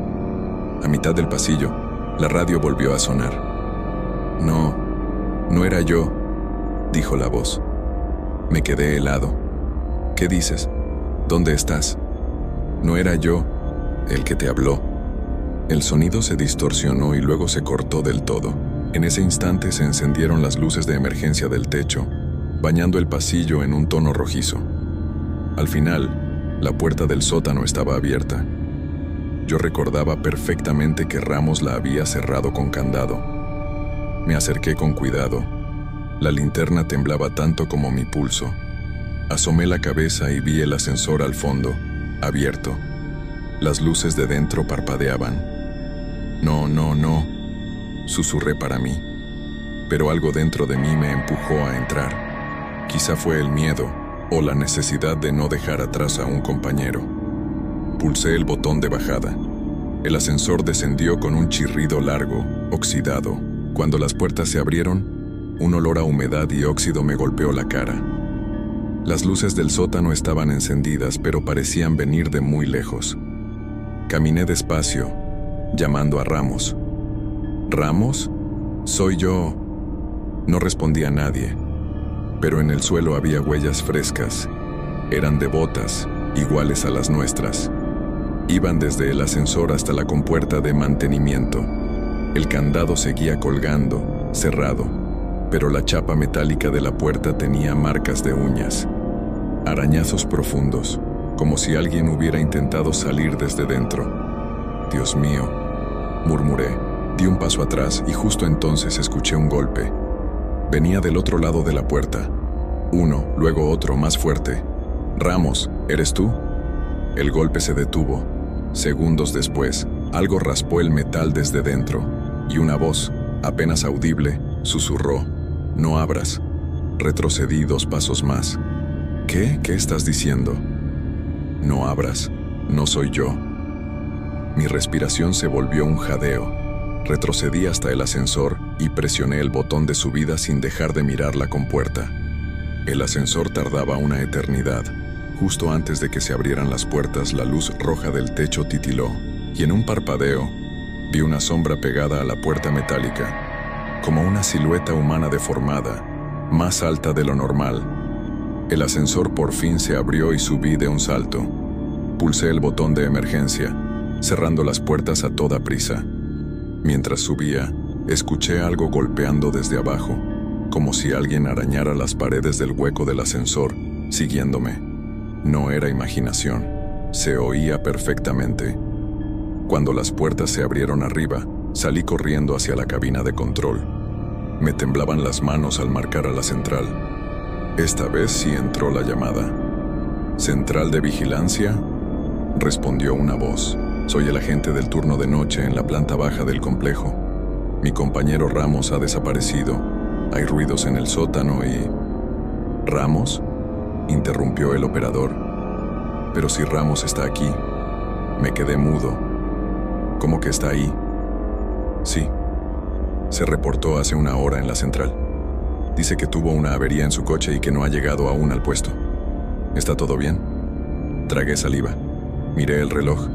A mitad del pasillo, la radio volvió a sonar. No era yo», dijo la voz. Me quedé helado. «¿Qué dices? ¿Dónde estás?». «No era yo el que te habló». El sonido se distorsionó y luego se cortó del todo. En ese instante se encendieron las luces de emergencia del techo, bañando el pasillo en un tono rojizo. Al final, la puerta del sótano estaba abierta. Yo recordaba perfectamente que Ramos la había cerrado con candado. Me acerqué con cuidado. La linterna temblaba tanto como mi pulso. Asomé la cabeza y vi el ascensor al fondo, abierto. Las luces de dentro parpadeaban. «No», susurré para mí. Pero algo dentro de mí me empujó a entrar. Quizá fue el miedo o la necesidad de no dejar atrás a un compañero. Pulsé el botón de bajada. El ascensor descendió con un chirrido largo, oxidado. Cuando las puertas se abrieron, un olor a humedad y óxido me golpeó la cara. Las luces del sótano estaban encendidas, pero parecían venir de muy lejos. Caminé despacio, llamando a Ramos. «¿Ramos? Soy yo». No respondía nadie, pero en el suelo había huellas frescas. Eran de botas, iguales a las nuestras. Iban desde el ascensor hasta la compuerta de mantenimiento. El candado seguía colgando, cerrado, pero la chapa metálica de la puerta tenía marcas de uñas. Arañazos profundos, como si alguien hubiera intentado salir desde dentro. «Dios mío», murmuré. Di un paso atrás y justo entonces escuché un golpe. Venía del otro lado de la puerta. Uno, luego otro, más fuerte. «Ramos, ¿eres tú?». El golpe se detuvo. Segundos después, algo raspó el metal desde dentro, y una voz, apenas audible, susurró: «No abras». Retrocedí 2 pasos más. «¿Qué? ¿Qué estás diciendo?». «No abras, no soy yo». Mi respiración se volvió un jadeo. Retrocedí hasta el ascensor y presioné el botón de subida sin dejar de mirar la compuerta. El ascensor tardaba una eternidad. Justo antes de que se abrieran las puertas, la luz roja del techo titiló, y en un parpadeo, vi una sombra pegada a la puerta metálica, como una silueta humana deformada, más alta de lo normal. El ascensor por fin se abrió y subí de un salto. Pulsé el botón de emergencia, cerrando las puertas a toda prisa. Mientras subía, escuché algo golpeando desde abajo, como si alguien arañara las paredes del hueco del ascensor, siguiéndome. No era imaginación, se oía perfectamente. Cuando las puertas se abrieron arriba, salí corriendo hacia la cabina de control. Me temblaban las manos al marcar a la central. Esta vez sí entró la llamada. «¿Central de vigilancia?», respondió una voz. Soy el agente del turno de noche en la planta baja del complejo. Mi compañero Ramos ha desaparecido. Hay ruidos en el sótano y... ¿Ramos?, interrumpió el operador. Pero si Ramos está aquí. Me quedé mudo. ¿Cómo que está ahí? Sí. Se reportó hace una hora en la central. Dice que tuvo una avería en su coche y que no ha llegado aún al puesto. ¿Está todo bien? Tragué saliva. Miré el reloj.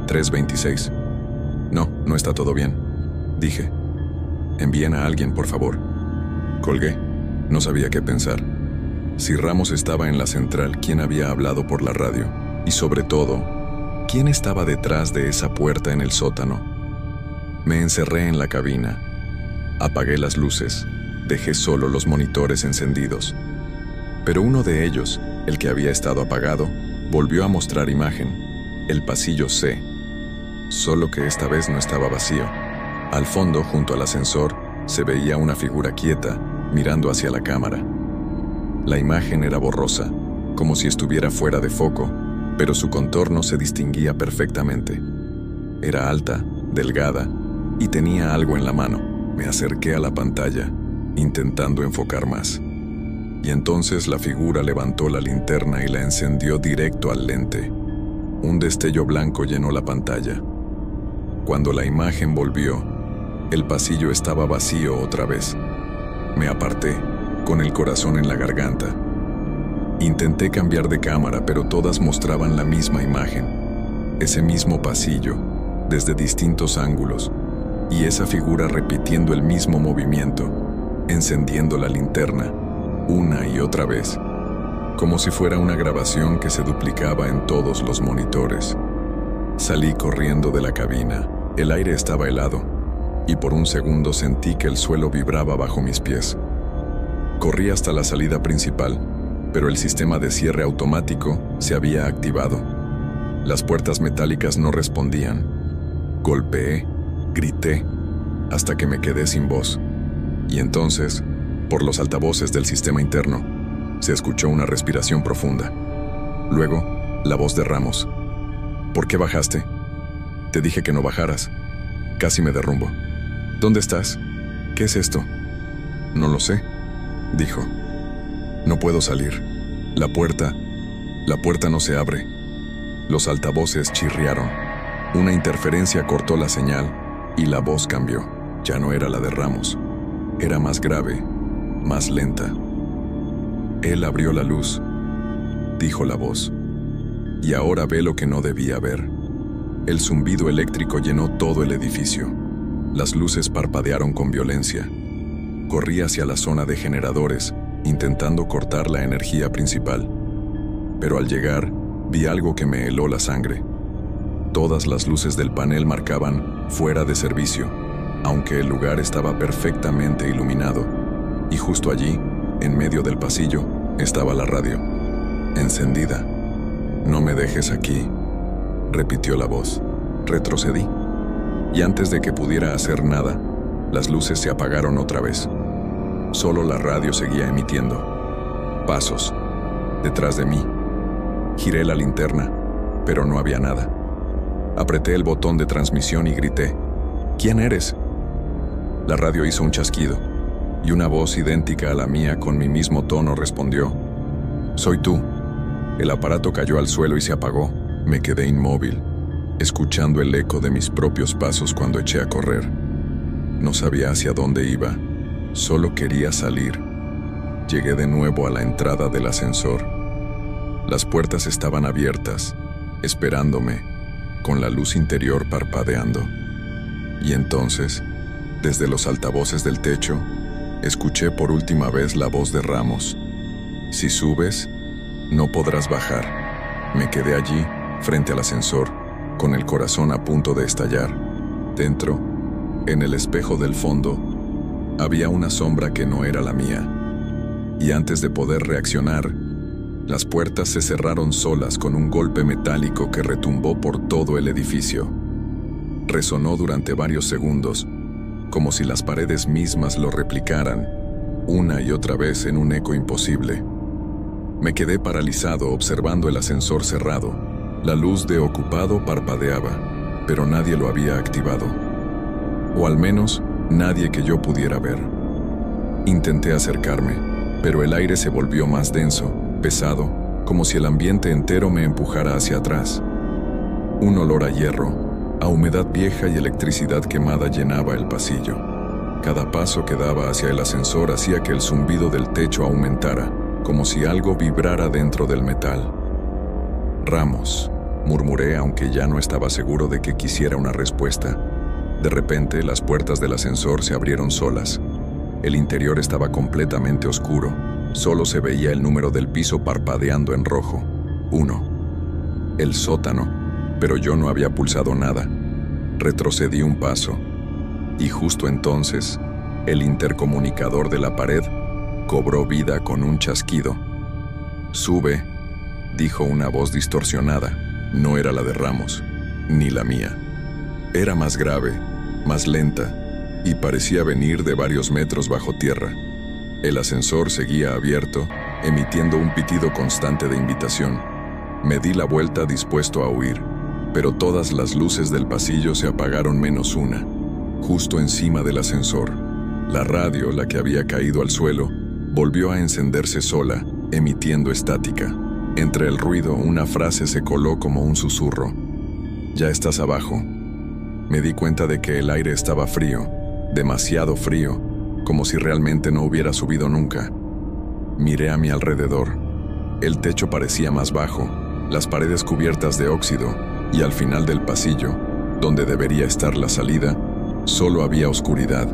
3:26. No está todo bien, dije. Envíen a alguien, por favor. Colgué. No sabía qué pensar. Si Ramos estaba en la central, ¿quién había hablado por la radio? Y sobre todo, ¿quién estaba detrás de esa puerta en el sótano? Me encerré en la cabina. Apagué las luces. Dejé solo los monitores encendidos. Pero uno de ellos, el que había estado apagado, volvió a mostrar imagen. El pasillo C. Solo que esta vez no estaba vacío. Al fondo, junto al ascensor, se veía una figura quieta, mirando hacia la cámara. La imagen era borrosa, como si estuviera fuera de foco, pero su contorno se distinguía perfectamente. Era alta, delgada, y tenía algo en la mano. Me acerqué a la pantalla, intentando enfocar más. Y entonces la figura levantó la linterna y la encendió directo al lente. Un destello blanco llenó la pantalla. Cuando la imagen volvió, el pasillo estaba vacío otra vez. Me aparté, con el corazón en la garganta. Intenté cambiar de cámara, pero todas mostraban la misma imagen. Ese mismo pasillo, desde distintos ángulos, y esa figura repitiendo el mismo movimiento, encendiendo la linterna, una y otra vez, como si fuera una grabación que se duplicaba en todos los monitores. Salí corriendo de la cabina. El aire estaba helado, y por un segundo sentí que el suelo vibraba bajo mis pies. Corrí hasta la salida principal, pero el sistema de cierre automático se había activado. Las puertas metálicas no respondían. Golpeé, grité, hasta que me quedé sin voz. Y entonces, por los altavoces del sistema interno, se escuchó una respiración profunda. Luego, la voz de Ramos. ¿Por qué bajaste? Te dije que no bajaras. Casi me derrumbo. ¿Dónde estás? ¿Qué es esto? No lo sé, dijo. No puedo salir. La puerta no se abre. Los altavoces chirriaron. Una interferencia cortó la señal y la voz cambió. Ya no era la de Ramos. Era más grave, más lenta. Él abrió la luz, dijo la voz. Y ahora ve lo que no debía ver. El zumbido eléctrico llenó todo el edificio. Las luces parpadearon con violencia. Corrí hacia la zona de generadores, intentando cortar la energía principal. Pero al llegar, vi algo que me heló la sangre. Todas las luces del panel marcaban fuera de servicio, aunque el lugar estaba perfectamente iluminado. Y justo allí, en medio del pasillo, estaba la radio, encendida. «No me dejes aquí», repitió la voz. Retrocedí, y antes de que pudiera hacer nada, las luces se apagaron otra vez. Solo la radio seguía emitiendo. Pasos, detrás de mí. Giré la linterna, pero no había nada. Apreté el botón de transmisión y grité: «¿Quién eres?». La radio hizo un chasquido, y una voz idéntica a la mía con mi mismo tono respondió: «Soy tú». El aparato cayó al suelo y se apagó. Me quedé inmóvil, escuchando el eco de mis propios pasos cuando eché a correr. No sabía hacia dónde iba, solo quería salir. Llegué de nuevo a la entrada del ascensor. Las puertas estaban abiertas, esperándome, con la luz interior parpadeando. Y entonces, desde los altavoces del techo, escuché por última vez la voz de Ramos. «Si subes, no podrás bajar». Me quedé allí, frente al ascensor, con el corazón a punto de estallar. Dentro, en el espejo del fondo, había una sombra que no era la mía. Y antes de poder reaccionar, las puertas se cerraron solas con un golpe metálico que retumbó por todo el edificio. Resonó durante varios segundos, como si las paredes mismas lo replicaran, una y otra vez en un eco imposible. Me quedé paralizado observando el ascensor cerrado. La luz de ocupado parpadeaba. pero nadie lo había activado. O al menos, nadie que yo pudiera ver. Intenté acercarme, pero el aire se volvió más denso, pesado, como si el ambiente entero me empujara hacia atrás. Un olor a hierro, a humedad vieja y electricidad quemada llenaba el pasillo. Cada paso que daba hacia el ascensor hacía que el zumbido del techo aumentara, como si algo vibrara dentro del metal. Ramos, murmuré, aunque ya no estaba seguro de que quisiera una respuesta. De repente, las puertas del ascensor se abrieron solas. El interior estaba completamente oscuro. Solo se veía el número del piso parpadeando en rojo. 1. El sótano, pero yo no había pulsado nada. Retrocedí un paso, y justo entonces, el intercomunicador de la pared cobró vida con un chasquido. «Sube», dijo una voz distorsionada. No era la de Ramos, ni la mía. Era más grave, más lenta, y parecía venir de varios metros bajo tierra. El ascensor seguía abierto, emitiendo un pitido constante de invitación. Me di la vuelta dispuesto a huir, pero todas las luces del pasillo se apagaron menos una. Justo encima del ascensor, la radio, la que había caído al suelo, volvió a encenderse sola, emitiendo estática. Entre el ruido, una frase se coló como un susurro. «Ya estás abajo». Me di cuenta de que el aire estaba frío, demasiado frío, como si realmente no hubiera subido nunca. Miré a mi alrededor. El techo parecía más bajo, las paredes cubiertas de óxido, y al final del pasillo, donde debería estar la salida, solo había oscuridad.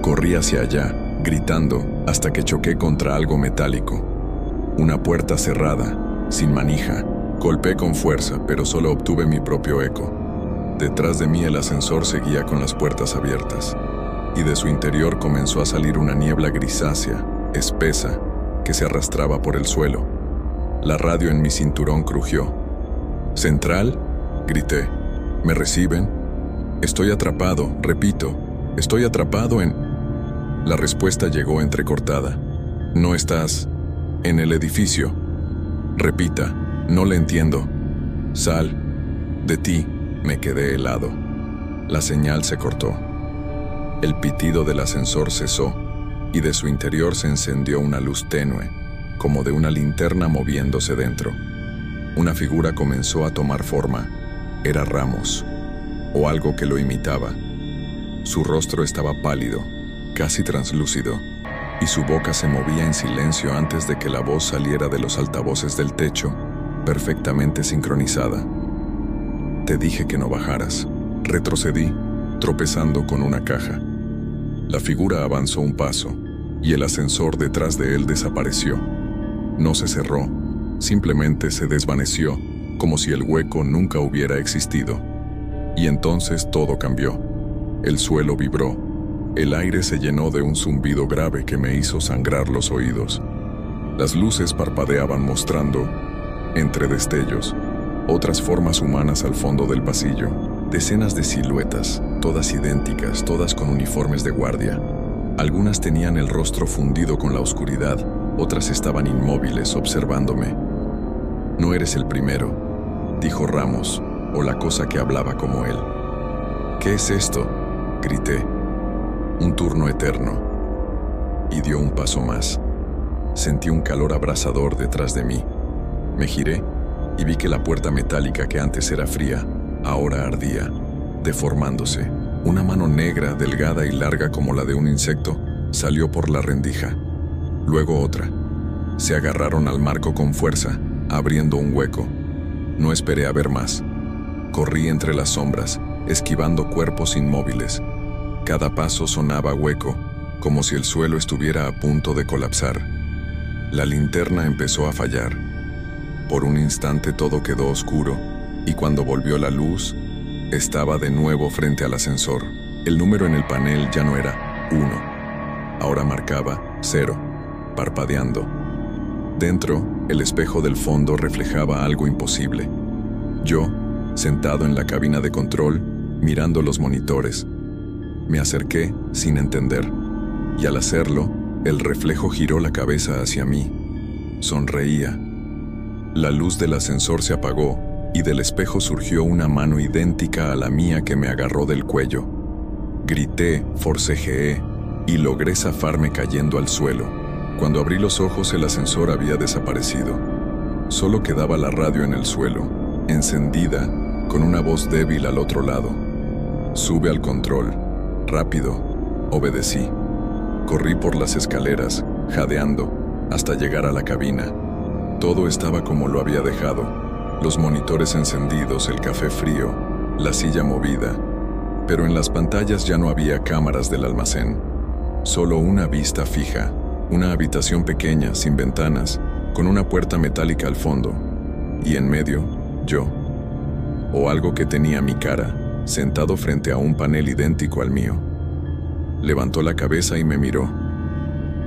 Corrí hacia allá, gritando, hasta que choqué contra algo metálico. Una puerta cerrada, sin manija. Golpeé con fuerza, pero solo obtuve mi propio eco. Detrás de mí el ascensor seguía con las puertas abiertas, y de su interior comenzó a salir una niebla grisácea, espesa, que se arrastraba por el suelo. La radio en mi cinturón crujió. «¿Central?», grité. «¿Me reciben? Estoy atrapado, repito, estoy atrapado en...». La respuesta llegó entrecortada. «No estás en el edificio. Repita, no le entiendo. Sal de ti». Me quedé helado. La señal se cortó. El pitido del ascensor cesó, y de su interior se encendió una luz tenue, como de una linterna moviéndose dentro. Una figura comenzó a tomar forma. Era Ramos, o algo que lo imitaba. Su rostro estaba pálido, casi translúcido, y su boca se movía en silencio antes de que la voz saliera de los altavoces del techo, perfectamente sincronizada. «Te dije que no bajaras». Retrocedí, tropezando con una caja. La figura avanzó un paso, y el ascensor detrás de él desapareció. No se cerró, simplemente se desvaneció, como si el hueco nunca hubiera existido. Y entonces todo cambió. El suelo vibró. El aire se llenó de un zumbido grave que me hizo sangrar los oídos. Las luces parpadeaban mostrando, entre destellos, otras formas humanas al fondo del pasillo. Decenas de siluetas, todas idénticas, todas con uniformes de guardia. Algunas tenían el rostro fundido con la oscuridad, otras estaban inmóviles observándome. «No eres el primero», dijo Ramos, o la cosa que hablaba como él. «¿Qué es esto?», grité. «Un turno eterno». Y dio un paso más. Sentí un calor abrasador detrás de mí. Me giré y vi que la puerta metálica que antes era fría, ahora ardía, deformándose. Una mano negra, delgada y larga como la de un insecto, salió por la rendija. Luego otra. Se agarraron al marco con fuerza, abriendo un hueco. No esperé a ver más. Corrí entre las sombras, esquivando cuerpos inmóviles. Cada paso sonaba hueco, como si el suelo estuviera a punto de colapsar. La linterna empezó a fallar. Por un instante todo quedó oscuro, y cuando volvió la luz, estaba de nuevo frente al ascensor. El número en el panel ya no era 1, ahora marcaba 0, parpadeando. Dentro, el espejo del fondo reflejaba algo imposible. Yo, sentado en la cabina de control, mirando los monitores, me acerqué sin entender, y al hacerlo, el reflejo giró la cabeza hacia mí. Sonreía. La luz del ascensor se apagó, y del espejo surgió una mano idéntica a la mía que me agarró del cuello. Grité, forcejeé y logré zafarme cayendo al suelo. Cuando abrí los ojos, el ascensor había desaparecido. Solo quedaba la radio en el suelo, encendida, con una voz débil al otro lado. Sube al control. Rápido. Obedecí. Corrí por las escaleras, jadeando, hasta llegar a la cabina. Todo estaba como lo había dejado. Los monitores encendidos, el café frío, la silla movida. Pero en las pantallas ya no había cámaras del almacén. Solo una vista fija. Una habitación pequeña, sin ventanas, con una puerta metálica al fondo. Y en medio, yo. O algo que tenía mi cara, sentado frente a un panel idéntico al mío. Levantó la cabeza y me miró.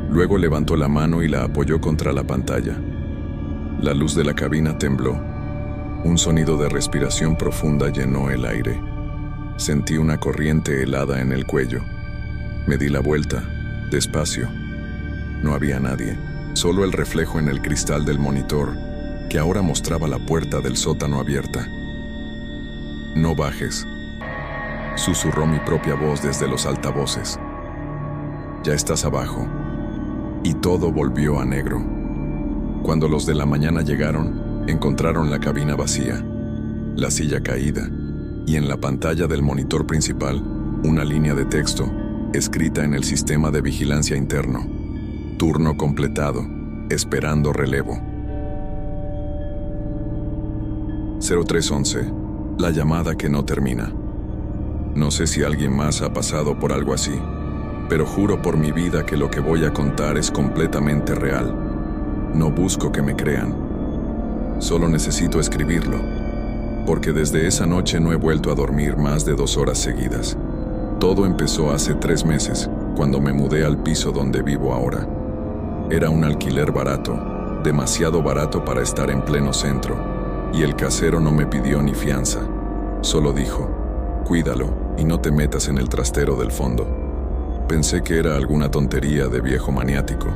Luego levantó la mano y la apoyó contra la pantalla. La luz de la cabina tembló. Un sonido de respiración profunda llenó el aire. Sentí una corriente helada en el cuello. Me di la vuelta, despacio. No había nadie, solo el reflejo en el cristal del monitor, que ahora mostraba la puerta del sótano abierta. «No bajes», susurró mi propia voz desde los altavoces. «Ya estás abajo». Y todo volvió a negro. Cuando los de la mañana llegaron, encontraron la cabina vacía, la silla caída, y en la pantalla del monitor principal, una línea de texto, escrita en el sistema de vigilancia interno. Turno completado, esperando relevo. 0311, la llamada que no termina. No sé si alguien más ha pasado por algo así, pero juro por mi vida que lo que voy a contar es completamente real. No busco que me crean. Solo necesito escribirlo, porque desde esa noche no he vuelto a dormir más de 2 horas seguidas. Todo empezó hace 3 meses, cuando me mudé al piso donde vivo ahora. Era un alquiler barato, demasiado barato para estar en pleno centro, y el casero no me pidió ni fianza. Solo dijo, «Cuídalo y no te metas en el trastero del fondo». Pensé que era alguna tontería de viejo maniático.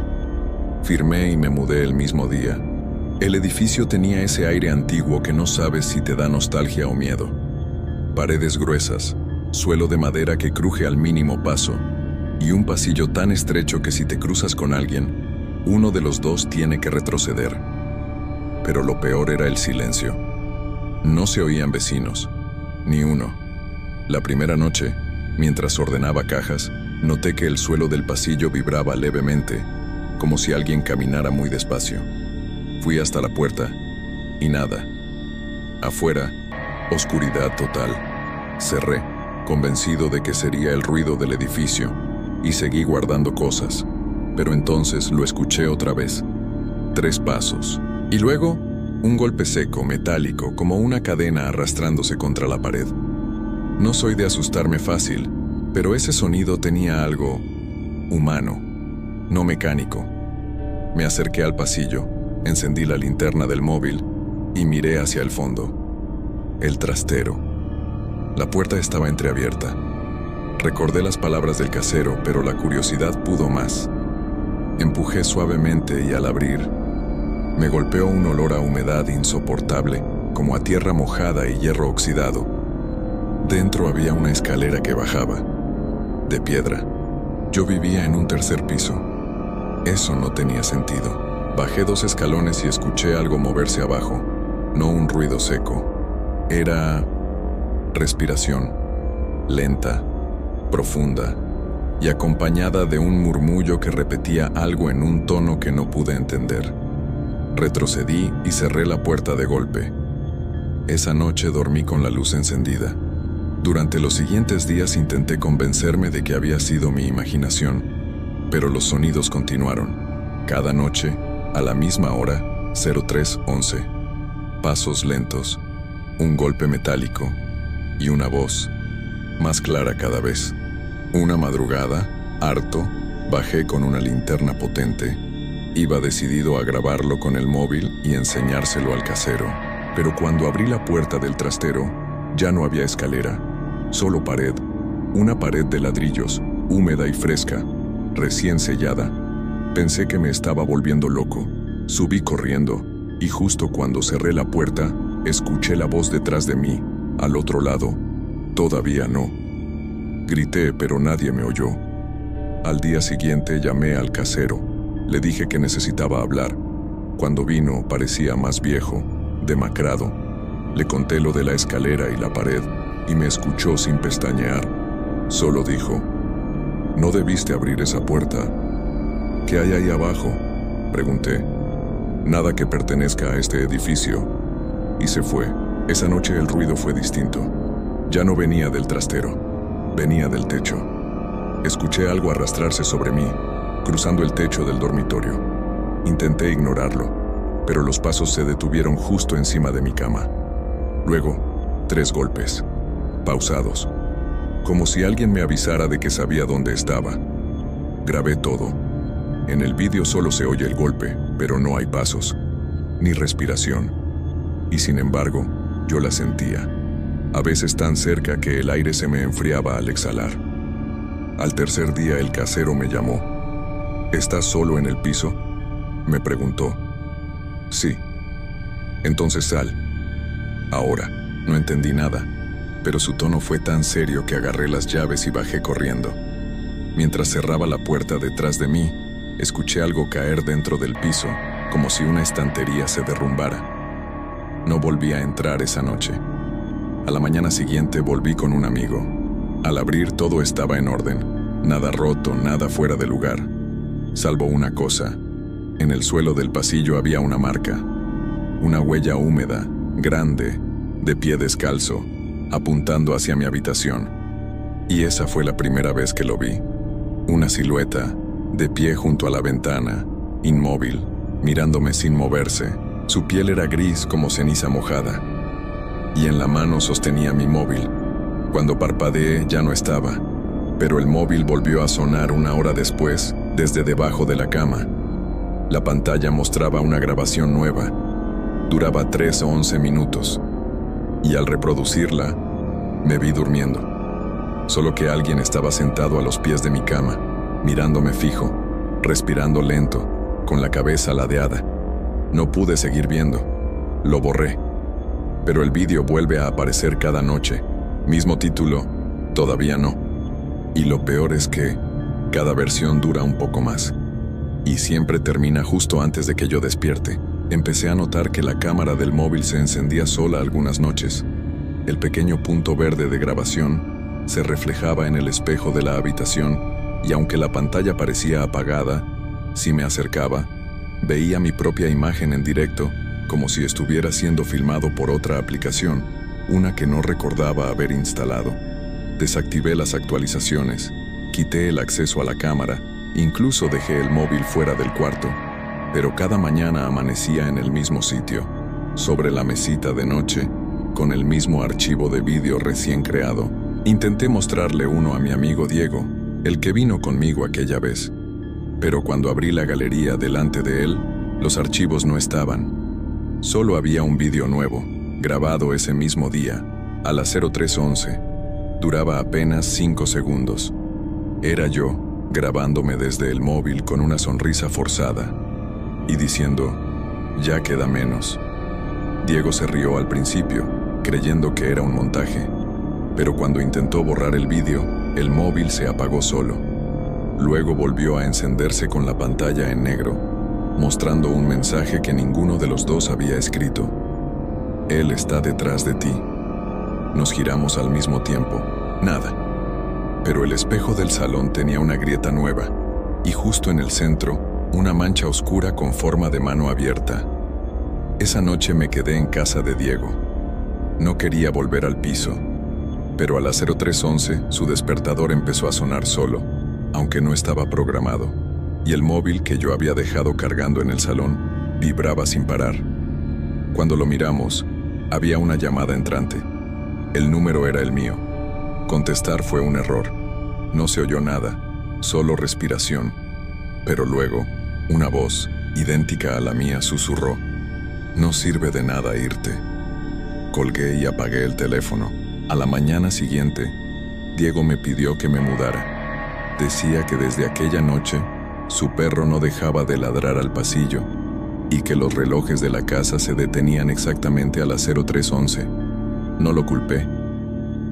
Firmé y me mudé el mismo día. El edificio tenía ese aire antiguo que no sabes si te da nostalgia o miedo. Paredes gruesas, suelo de madera que cruje al mínimo paso, y un pasillo tan estrecho que si te cruzas con alguien, uno de los dos tiene que retroceder. Pero lo peor era el silencio. No se oían vecinos, ni uno. La primera noche, mientras ordenaba cajas, noté que el suelo del pasillo vibraba levemente, como si alguien caminara muy despacio. Fui hasta la puerta, y nada. Afuera, oscuridad total. Cerré, convencido de que sería el ruido del edificio, y seguí guardando cosas. Pero entonces lo escuché otra vez. 3 pasos. Y luego, un golpe seco, metálico, como una cadena arrastrándose contra la pared. No soy de asustarme fácil, pero ese sonido tenía algo humano, no mecánico. Me acerqué al pasillo, encendí la linterna del móvil y miré hacia el fondo. El trastero. La puerta estaba entreabierta. Recordé las palabras del casero, pero la curiosidad pudo más. Empujé suavemente y al abrir, me golpeó un olor a humedad insoportable, como a tierra mojada y hierro oxidado. Dentro había una escalera que bajaba, de piedra. Yo vivía en un 3er piso. Eso no tenía sentido. Bajé 2 escalones y escuché algo moverse abajo, no un ruido seco. Era respiración, lenta, profunda, y acompañada de un murmullo que repetía algo en un tono que no pude entender. Retrocedí y cerré la puerta de golpe. Esa noche dormí con la luz encendida. Durante los siguientes días intenté convencerme de que había sido mi imaginación, pero los sonidos continuaron. Cada noche, a la misma hora, 0311. Pasos lentos, un golpe metálico y una voz, más clara cada vez. Una madrugada, harto, bajé con una linterna potente. Iba decidido a grabarlo con el móvil y enseñárselo al casero. Pero cuando abrí la puerta del trastero, ya no había escalera, solo pared. Una pared de ladrillos, húmeda y fresca, recién sellada. Pensé que me estaba volviendo loco. Subí corriendo, y justo cuando cerré la puerta, Escuché la voz detrás de mí, al otro lado. Todavía no. Grité, pero nadie me oyó. Al día siguiente llamé al casero. Le dije que necesitaba hablar. Cuando vino, parecía más viejo, demacrado. Le conté lo de la escalera y la pared, y me escuchó sin pestañear. Solo dijo: «No debiste abrir esa puerta». «¿Qué hay ahí abajo?», pregunté. «Nada que pertenezca a este edificio». Y se fue. Esa noche el ruido fue distinto. Ya no venía del trastero, venía del techo. Escuché algo arrastrarse sobre mí, cruzando el techo del dormitorio. Intenté ignorarlo, pero los pasos se detuvieron justo encima de mi cama. Luego, 3 golpes, pausados, como si alguien me avisara de que sabía dónde estaba. Grabé todo. En el vídeo solo se oye el golpe, pero no hay pasos, ni respiración. Y sin embargo, yo la sentía, a veces tan cerca que el aire se me enfriaba al exhalar. Al tercer día el casero me llamó. «¿Estás solo en el piso?», me preguntó. «Sí». «Entonces sal». Ahora, no entendí nada, pero su tono fue tan serio que agarré las llaves y bajé corriendo. Mientras cerraba la puerta detrás de mí, escuché algo caer dentro del piso, como si una estantería se derrumbara. No volví a entrar esa noche. A la mañana siguiente volví con un amigo. Al abrir todo estaba en orden, nada roto, nada fuera de lugar. Salvo una cosa: en el suelo del pasillo había una marca, una huella húmeda, grande, de pie descalzo, apuntando hacia mi habitación. Y esa fue la primera vez que lo vi. Una silueta, de pie junto a la ventana, inmóvil, mirándome sin moverse. Su piel era gris como ceniza mojada, y en la mano sostenía mi móvil. Cuando parpadeé ya no estaba, pero el móvil volvió a sonar 1 hora después, desde debajo de la cama. La pantalla mostraba una grabación nueva. Duraba 3 o 11 minutos, y al reproducirla, me vi durmiendo. Solo que alguien estaba sentado a los pies de mi cama, mirándome fijo, respirando lento, con la cabeza ladeada. No pude seguir viendo. Lo borré. Pero el vídeo vuelve a aparecer cada noche. Mismo título, todavía no. Y lo peor es que cada versión dura un poco más. Y siempre termina justo antes de que yo despierte. Empecé a notar que la cámara del móvil se encendía sola algunas noches. El pequeño punto verde de grabación se reflejaba en el espejo de la habitación, y aunque la pantalla parecía apagada, si me acercaba, veía mi propia imagen en directo, como si estuviera siendo filmado por otra aplicación, una que no recordaba haber instalado. Desactivé las actualizaciones, quité el acceso a la cámara, incluso dejé el móvil fuera del cuarto, pero cada mañana amanecía en el mismo sitio, sobre la mesita de noche, con el mismo archivo de vídeo recién creado. Intenté mostrarle uno a mi amigo Diego, el que vino conmigo aquella vez. Pero cuando abrí la galería delante de él, los archivos no estaban. Solo había un vídeo nuevo, grabado ese mismo día, a las 03:11. Duraba apenas 5 segundos. Era yo, grabándome desde el móvil con una sonrisa forzada, y diciendo: «Ya queda menos». Diego se rió al principio, creyendo que era un montaje, pero cuando intentó borrar el vídeo, el móvil se apagó solo. Luego volvió a encenderse con la pantalla en negro, mostrando un mensaje que ninguno de los dos había escrito. «Él está detrás de ti». Nos giramos al mismo tiempo. Nada. Pero el espejo del salón tenía una grieta nueva, y justo en el centro, una mancha oscura con forma de mano abierta. Esa noche me quedé en casa de Diego. No quería volver al piso, pero a las 03:11 su despertador empezó a sonar solo, aunque no estaba programado, y el móvil que yo había dejado cargando en el salón vibraba sin parar. Cuando lo miramos, había una llamada entrante. El número era el mío. Contestar fue un error. No se oyó nada, solo respiración. Pero luego, una voz, idéntica a la mía, susurró: «No sirve de nada irte». Colgué y apagué el teléfono. A la mañana siguiente, Diego me pidió que me mudara. Decía que desde aquella noche, su perro no dejaba de ladrar al pasillo y que los relojes de la casa se detenían exactamente a las 03:11. No lo culpé.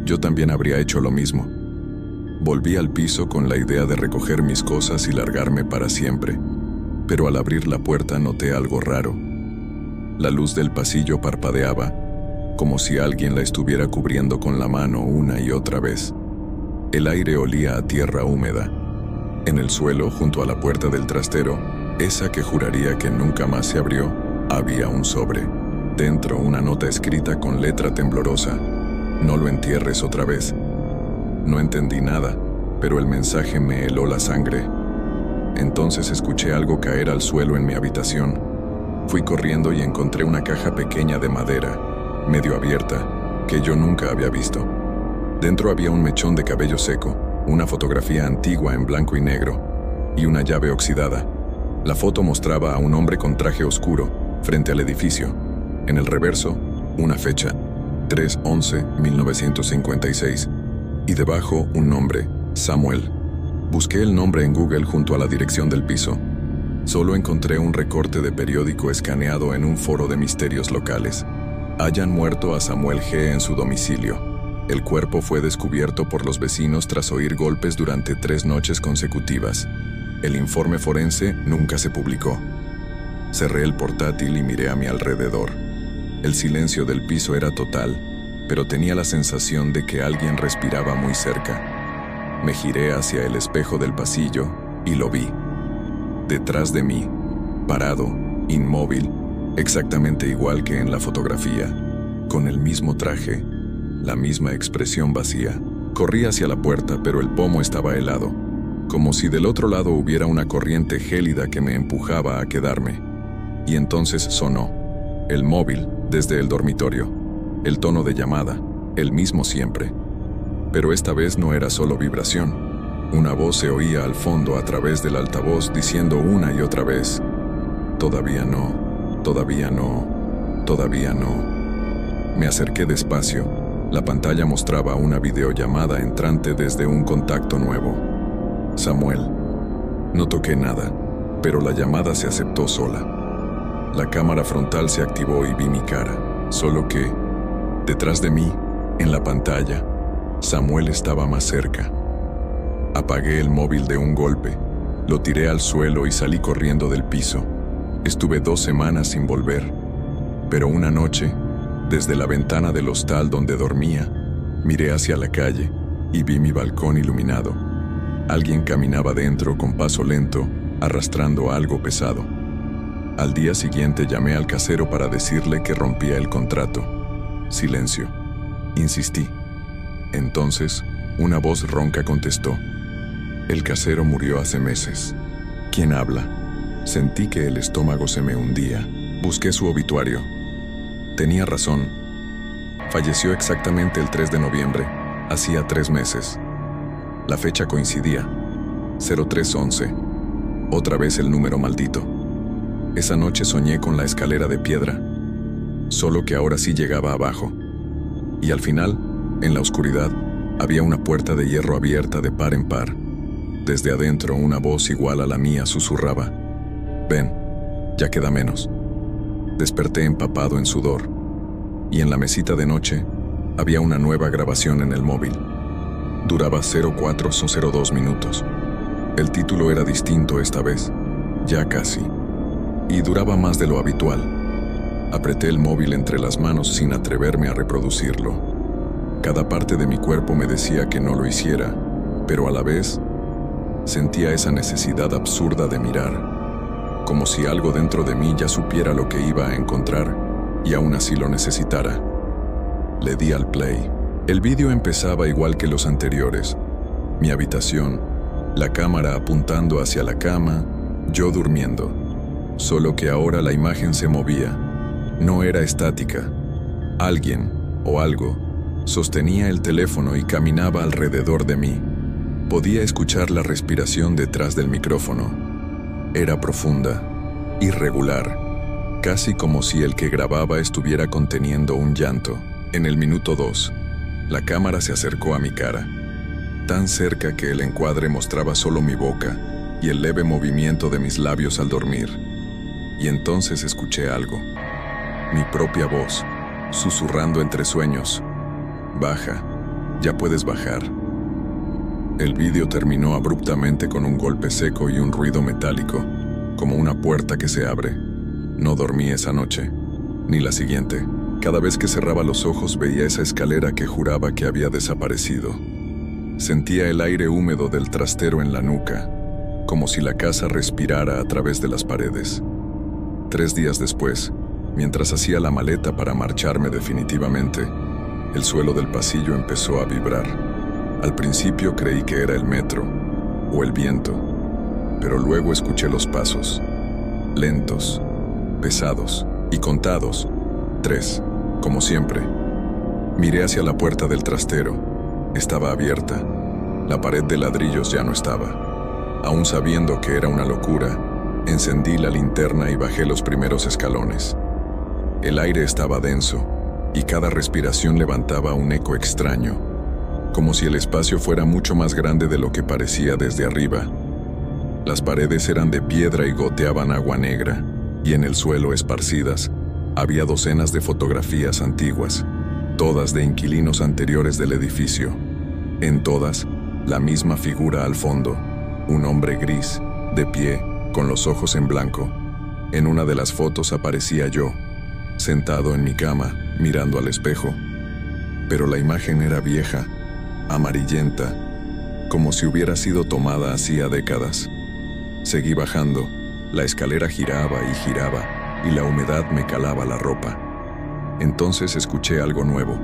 Yo también habría hecho lo mismo. Volví al piso con la idea de recoger mis cosas y largarme para siempre, pero al abrir la puerta noté algo raro. La luz del pasillo parpadeaba, como si alguien la estuviera cubriendo con la mano una y otra vez. El aire olía a tierra húmeda. En el suelo, junto a la puerta del trastero, esa que juraría que nunca más se abrió, había un sobre. Dentro una nota escrita con letra temblorosa: "No lo entierres otra vez". No entendí nada, pero el mensaje me heló la sangre. Entonces escuché algo caer al suelo en mi habitación. Fui corriendo y encontré una caja pequeña de madera, medio abierta, que yo nunca había visto. Dentro había un mechón de cabello seco, una fotografía antigua en blanco y negro, y una llave oxidada. La foto mostraba a un hombre con traje oscuro, frente al edificio. En el reverso, una fecha: 3/11/1956. Y debajo un nombre: Samuel. Busqué el nombre en Google junto a la dirección del piso. Solo encontré un recorte de periódico escaneado en un foro de misterios locales. Hayan muerto a Samuel G. en su domicilio. El cuerpo fue descubierto por los vecinos tras oír golpes durante 3 noches consecutivas. El informe forense nunca se publicó. Cerré el portátil y miré a mi alrededor. El silencio del piso era total, pero tenía la sensación de que alguien respiraba muy cerca. Me giré hacia el espejo del pasillo y lo vi. Detrás de mí, parado, inmóvil, exactamente igual que en la fotografía, con el mismo traje, la misma expresión vacía. Corrí hacia la puerta, pero el pomo estaba helado, como si del otro lado hubiera una corriente gélida que me empujaba a quedarme. Y entonces sonó el móvil desde el dormitorio. El tono de llamada, el mismo siempre. Pero esta vez no era solo vibración. Una voz se oía al fondo a través del altavoz diciendo una y otra vez: "Todavía no, todavía no, todavía no". Me acerqué despacio. La pantalla mostraba una videollamada entrante desde un contacto nuevo. Samuel. No toqué nada, pero la llamada se aceptó sola. La cámara frontal se activó y vi mi cara, solo que, detrás de mí, en la pantalla, Samuel estaba más cerca. Apagué el móvil de un golpe, lo tiré al suelo y salí corriendo del piso. Estuve 2 semanas sin volver, pero una noche, desde la ventana del hostal donde dormía, miré hacia la calle y vi mi balcón iluminado. Alguien caminaba dentro con paso lento, arrastrando algo pesado. Al día siguiente llamé al casero para decirle que rompía el contrato. Silencio. Insistí. Entonces, una voz ronca contestó: "El casero murió hace meses". ¿Quién habla? Sentí que el estómago se me hundía. Busqué su obituario. Tenía razón. Falleció exactamente el 3 de noviembre, hacía 3 meses. La fecha coincidía. 03:11. Otra vez el número maldito. Esa noche soñé con la escalera de piedra, solo que ahora sí llegaba abajo. Y al final, en la oscuridad, había una puerta de hierro abierta de par en par. Desde adentro una voz igual a la mía susurraba: "Ven, ya queda menos". Desperté empapado en sudor, y en la mesita de noche había una nueva grabación en el móvil. Duraba 04 o 02 minutos. El título era distinto esta vez, ya casi, y duraba más de lo habitual. Apreté el móvil entre las manos sin atreverme a reproducirlo. Cada parte de mi cuerpo me decía que no lo hiciera, pero a la vez sentía esa necesidad absurda de mirar, como si algo dentro de mí ya supiera lo que iba a encontrar y aún así lo necesitara. Le di al play. El vídeo empezaba igual que los anteriores. Mi habitación, la cámara apuntando hacia la cama, yo durmiendo. Solo que ahora la imagen se movía. No era estática. Alguien, o algo, sostenía el teléfono y caminaba alrededor de mí. Podía escuchar la respiración detrás del micrófono. Era profunda, irregular, casi como si el que grababa estuviera conteniendo un llanto. En el minuto 2, la cámara se acercó a mi cara, tan cerca que el encuadre mostraba solo mi boca y el leve movimiento de mis labios al dormir. Y entonces escuché algo. Mi propia voz, susurrando entre sueños. Baja, ya puedes bajar. El vídeo terminó abruptamente con un golpe seco y un ruido metálico, como una puerta que se abre. No dormí esa noche, ni la siguiente. Cada vez que cerraba los ojos veía esa escalera que juraba que había desaparecido. Sentía el aire húmedo del trastero en la nuca, como si la casa respirara a través de las paredes. 3 días después, mientras hacía la maleta para marcharme definitivamente, el suelo del pasillo empezó a vibrar. Al principio creí que era el metro o el viento, pero luego escuché los pasos, lentos, pesados y contados, 3, como siempre. Miré hacia la puerta del trastero. Estaba abierta. La pared de ladrillos ya no estaba. Aún sabiendo que era una locura, encendí la linterna y bajé los primeros escalones. El aire estaba denso, y cada respiración levantaba un eco extraño, como si el espacio fuera mucho más grande de lo que parecía desde arriba. Las paredes eran de piedra y goteaban agua negra, y en el suelo, esparcidas, había docenas de fotografías antiguas, todas de inquilinos anteriores del edificio. En todas, la misma figura al fondo, un hombre gris, de pie, con los ojos en blanco. En una de las fotos aparecía yo, sentado en mi cama, mirando al espejo. Pero la imagen era vieja, amarillenta, como si hubiera sido tomada hacía décadas. Seguí bajando, la escalera giraba y giraba, y la humedad me calaba la ropa. Entonces escuché algo nuevo,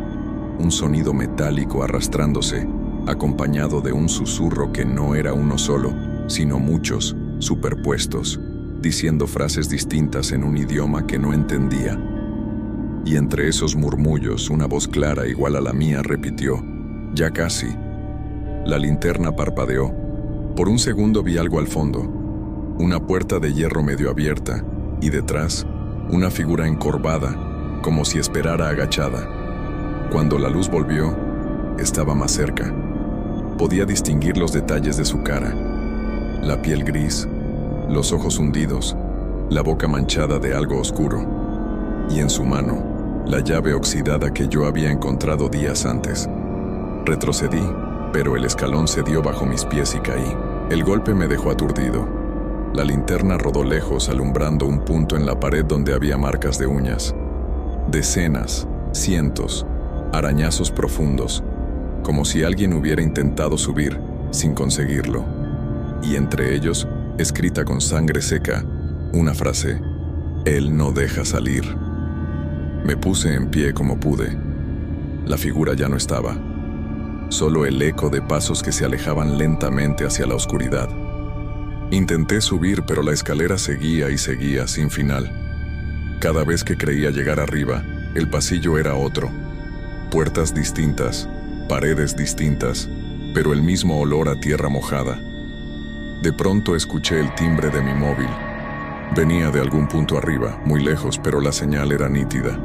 un sonido metálico arrastrándose, acompañado de un susurro que no era uno solo, sino muchos, superpuestos, diciendo frases distintas en un idioma que no entendía. Y entre esos murmullos, una voz clara igual a la mía repitió: «Ya casi». La linterna parpadeó. Por un segundo vi algo al fondo, una puerta de hierro medio abierta, y detrás, una figura encorvada, como si esperara agachada. Cuando la luz volvió, estaba más cerca. Podía distinguir los detalles de su cara: la piel gris, los ojos hundidos, la boca manchada de algo oscuro, y en su mano, la llave oxidada que yo había encontrado días antes. Retrocedí, pero el escalón cedió bajo mis pies y caí. El golpe me dejó aturdido. La linterna rodó lejos, alumbrando un punto en la pared donde había marcas de uñas. Decenas, cientos, arañazos profundos, como si alguien hubiera intentado subir, sin conseguirlo. Y entre ellos, escrita con sangre seca, una frase: «Él no deja salir». Me puse en pie como pude. La figura ya no estaba. Solo el eco de pasos que se alejaban lentamente hacia la oscuridad. Intenté subir, pero la escalera seguía y seguía sin final. Cada vez que creía llegar arriba, el pasillo era otro. Puertas distintas, paredes distintas, pero el mismo olor a tierra mojada. De pronto escuché el timbre de mi móvil. Venía de algún punto arriba, muy lejos, pero la señal era nítida.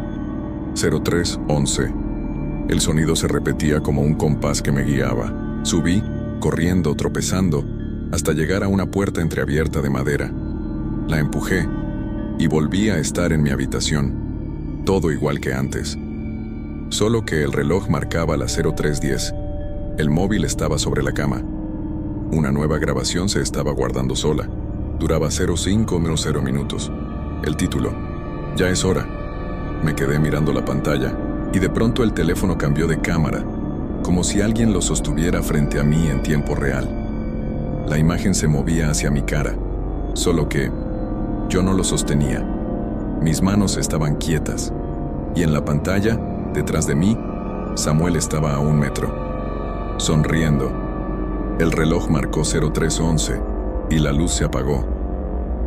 0311. El sonido se repetía como un compás que me guiaba. Subí, corriendo, tropezando, hasta llegar a una puerta entreabierta de madera. La empujé y volví a estar en mi habitación. Todo igual que antes. Solo que el reloj marcaba las 0310. El móvil estaba sobre la cama. Una nueva grabación se estaba guardando sola. Duraba 0500 minutos. El título: «Ya es hora». Me quedé mirando la pantalla, y de pronto el teléfono cambió de cámara, como si alguien lo sostuviera frente a mí en tiempo real. La imagen se movía hacia mi cara, solo que yo no lo sostenía. Mis manos estaban quietas, y en la pantalla, detrás de mí, Samuel estaba a 1 metro, sonriendo. El reloj marcó 0311, y la luz se apagó.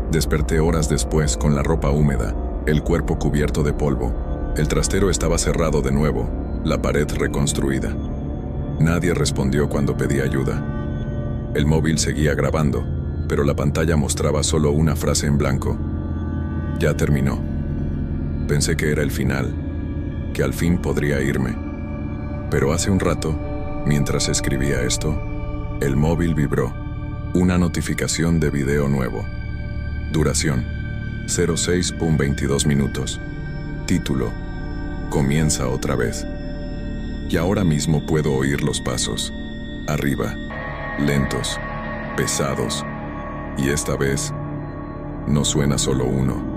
Desperté horas después con la ropa húmeda, el cuerpo cubierto de polvo. El trastero estaba cerrado de nuevo, la pared reconstruida. Nadie respondió cuando pedí ayuda. El móvil seguía grabando, pero la pantalla mostraba solo una frase en blanco: «Ya terminó». Pensé que era el final, que al fin podría irme. Pero hace un rato, mientras escribía esto, el móvil vibró. Una notificación de video nuevo. Duración: 06:22 minutos. Título: Comienza otra vez. Y ahora mismo puedo oír los pasos. Arriba, lentos, pesados. Y esta vez, no suena solo uno.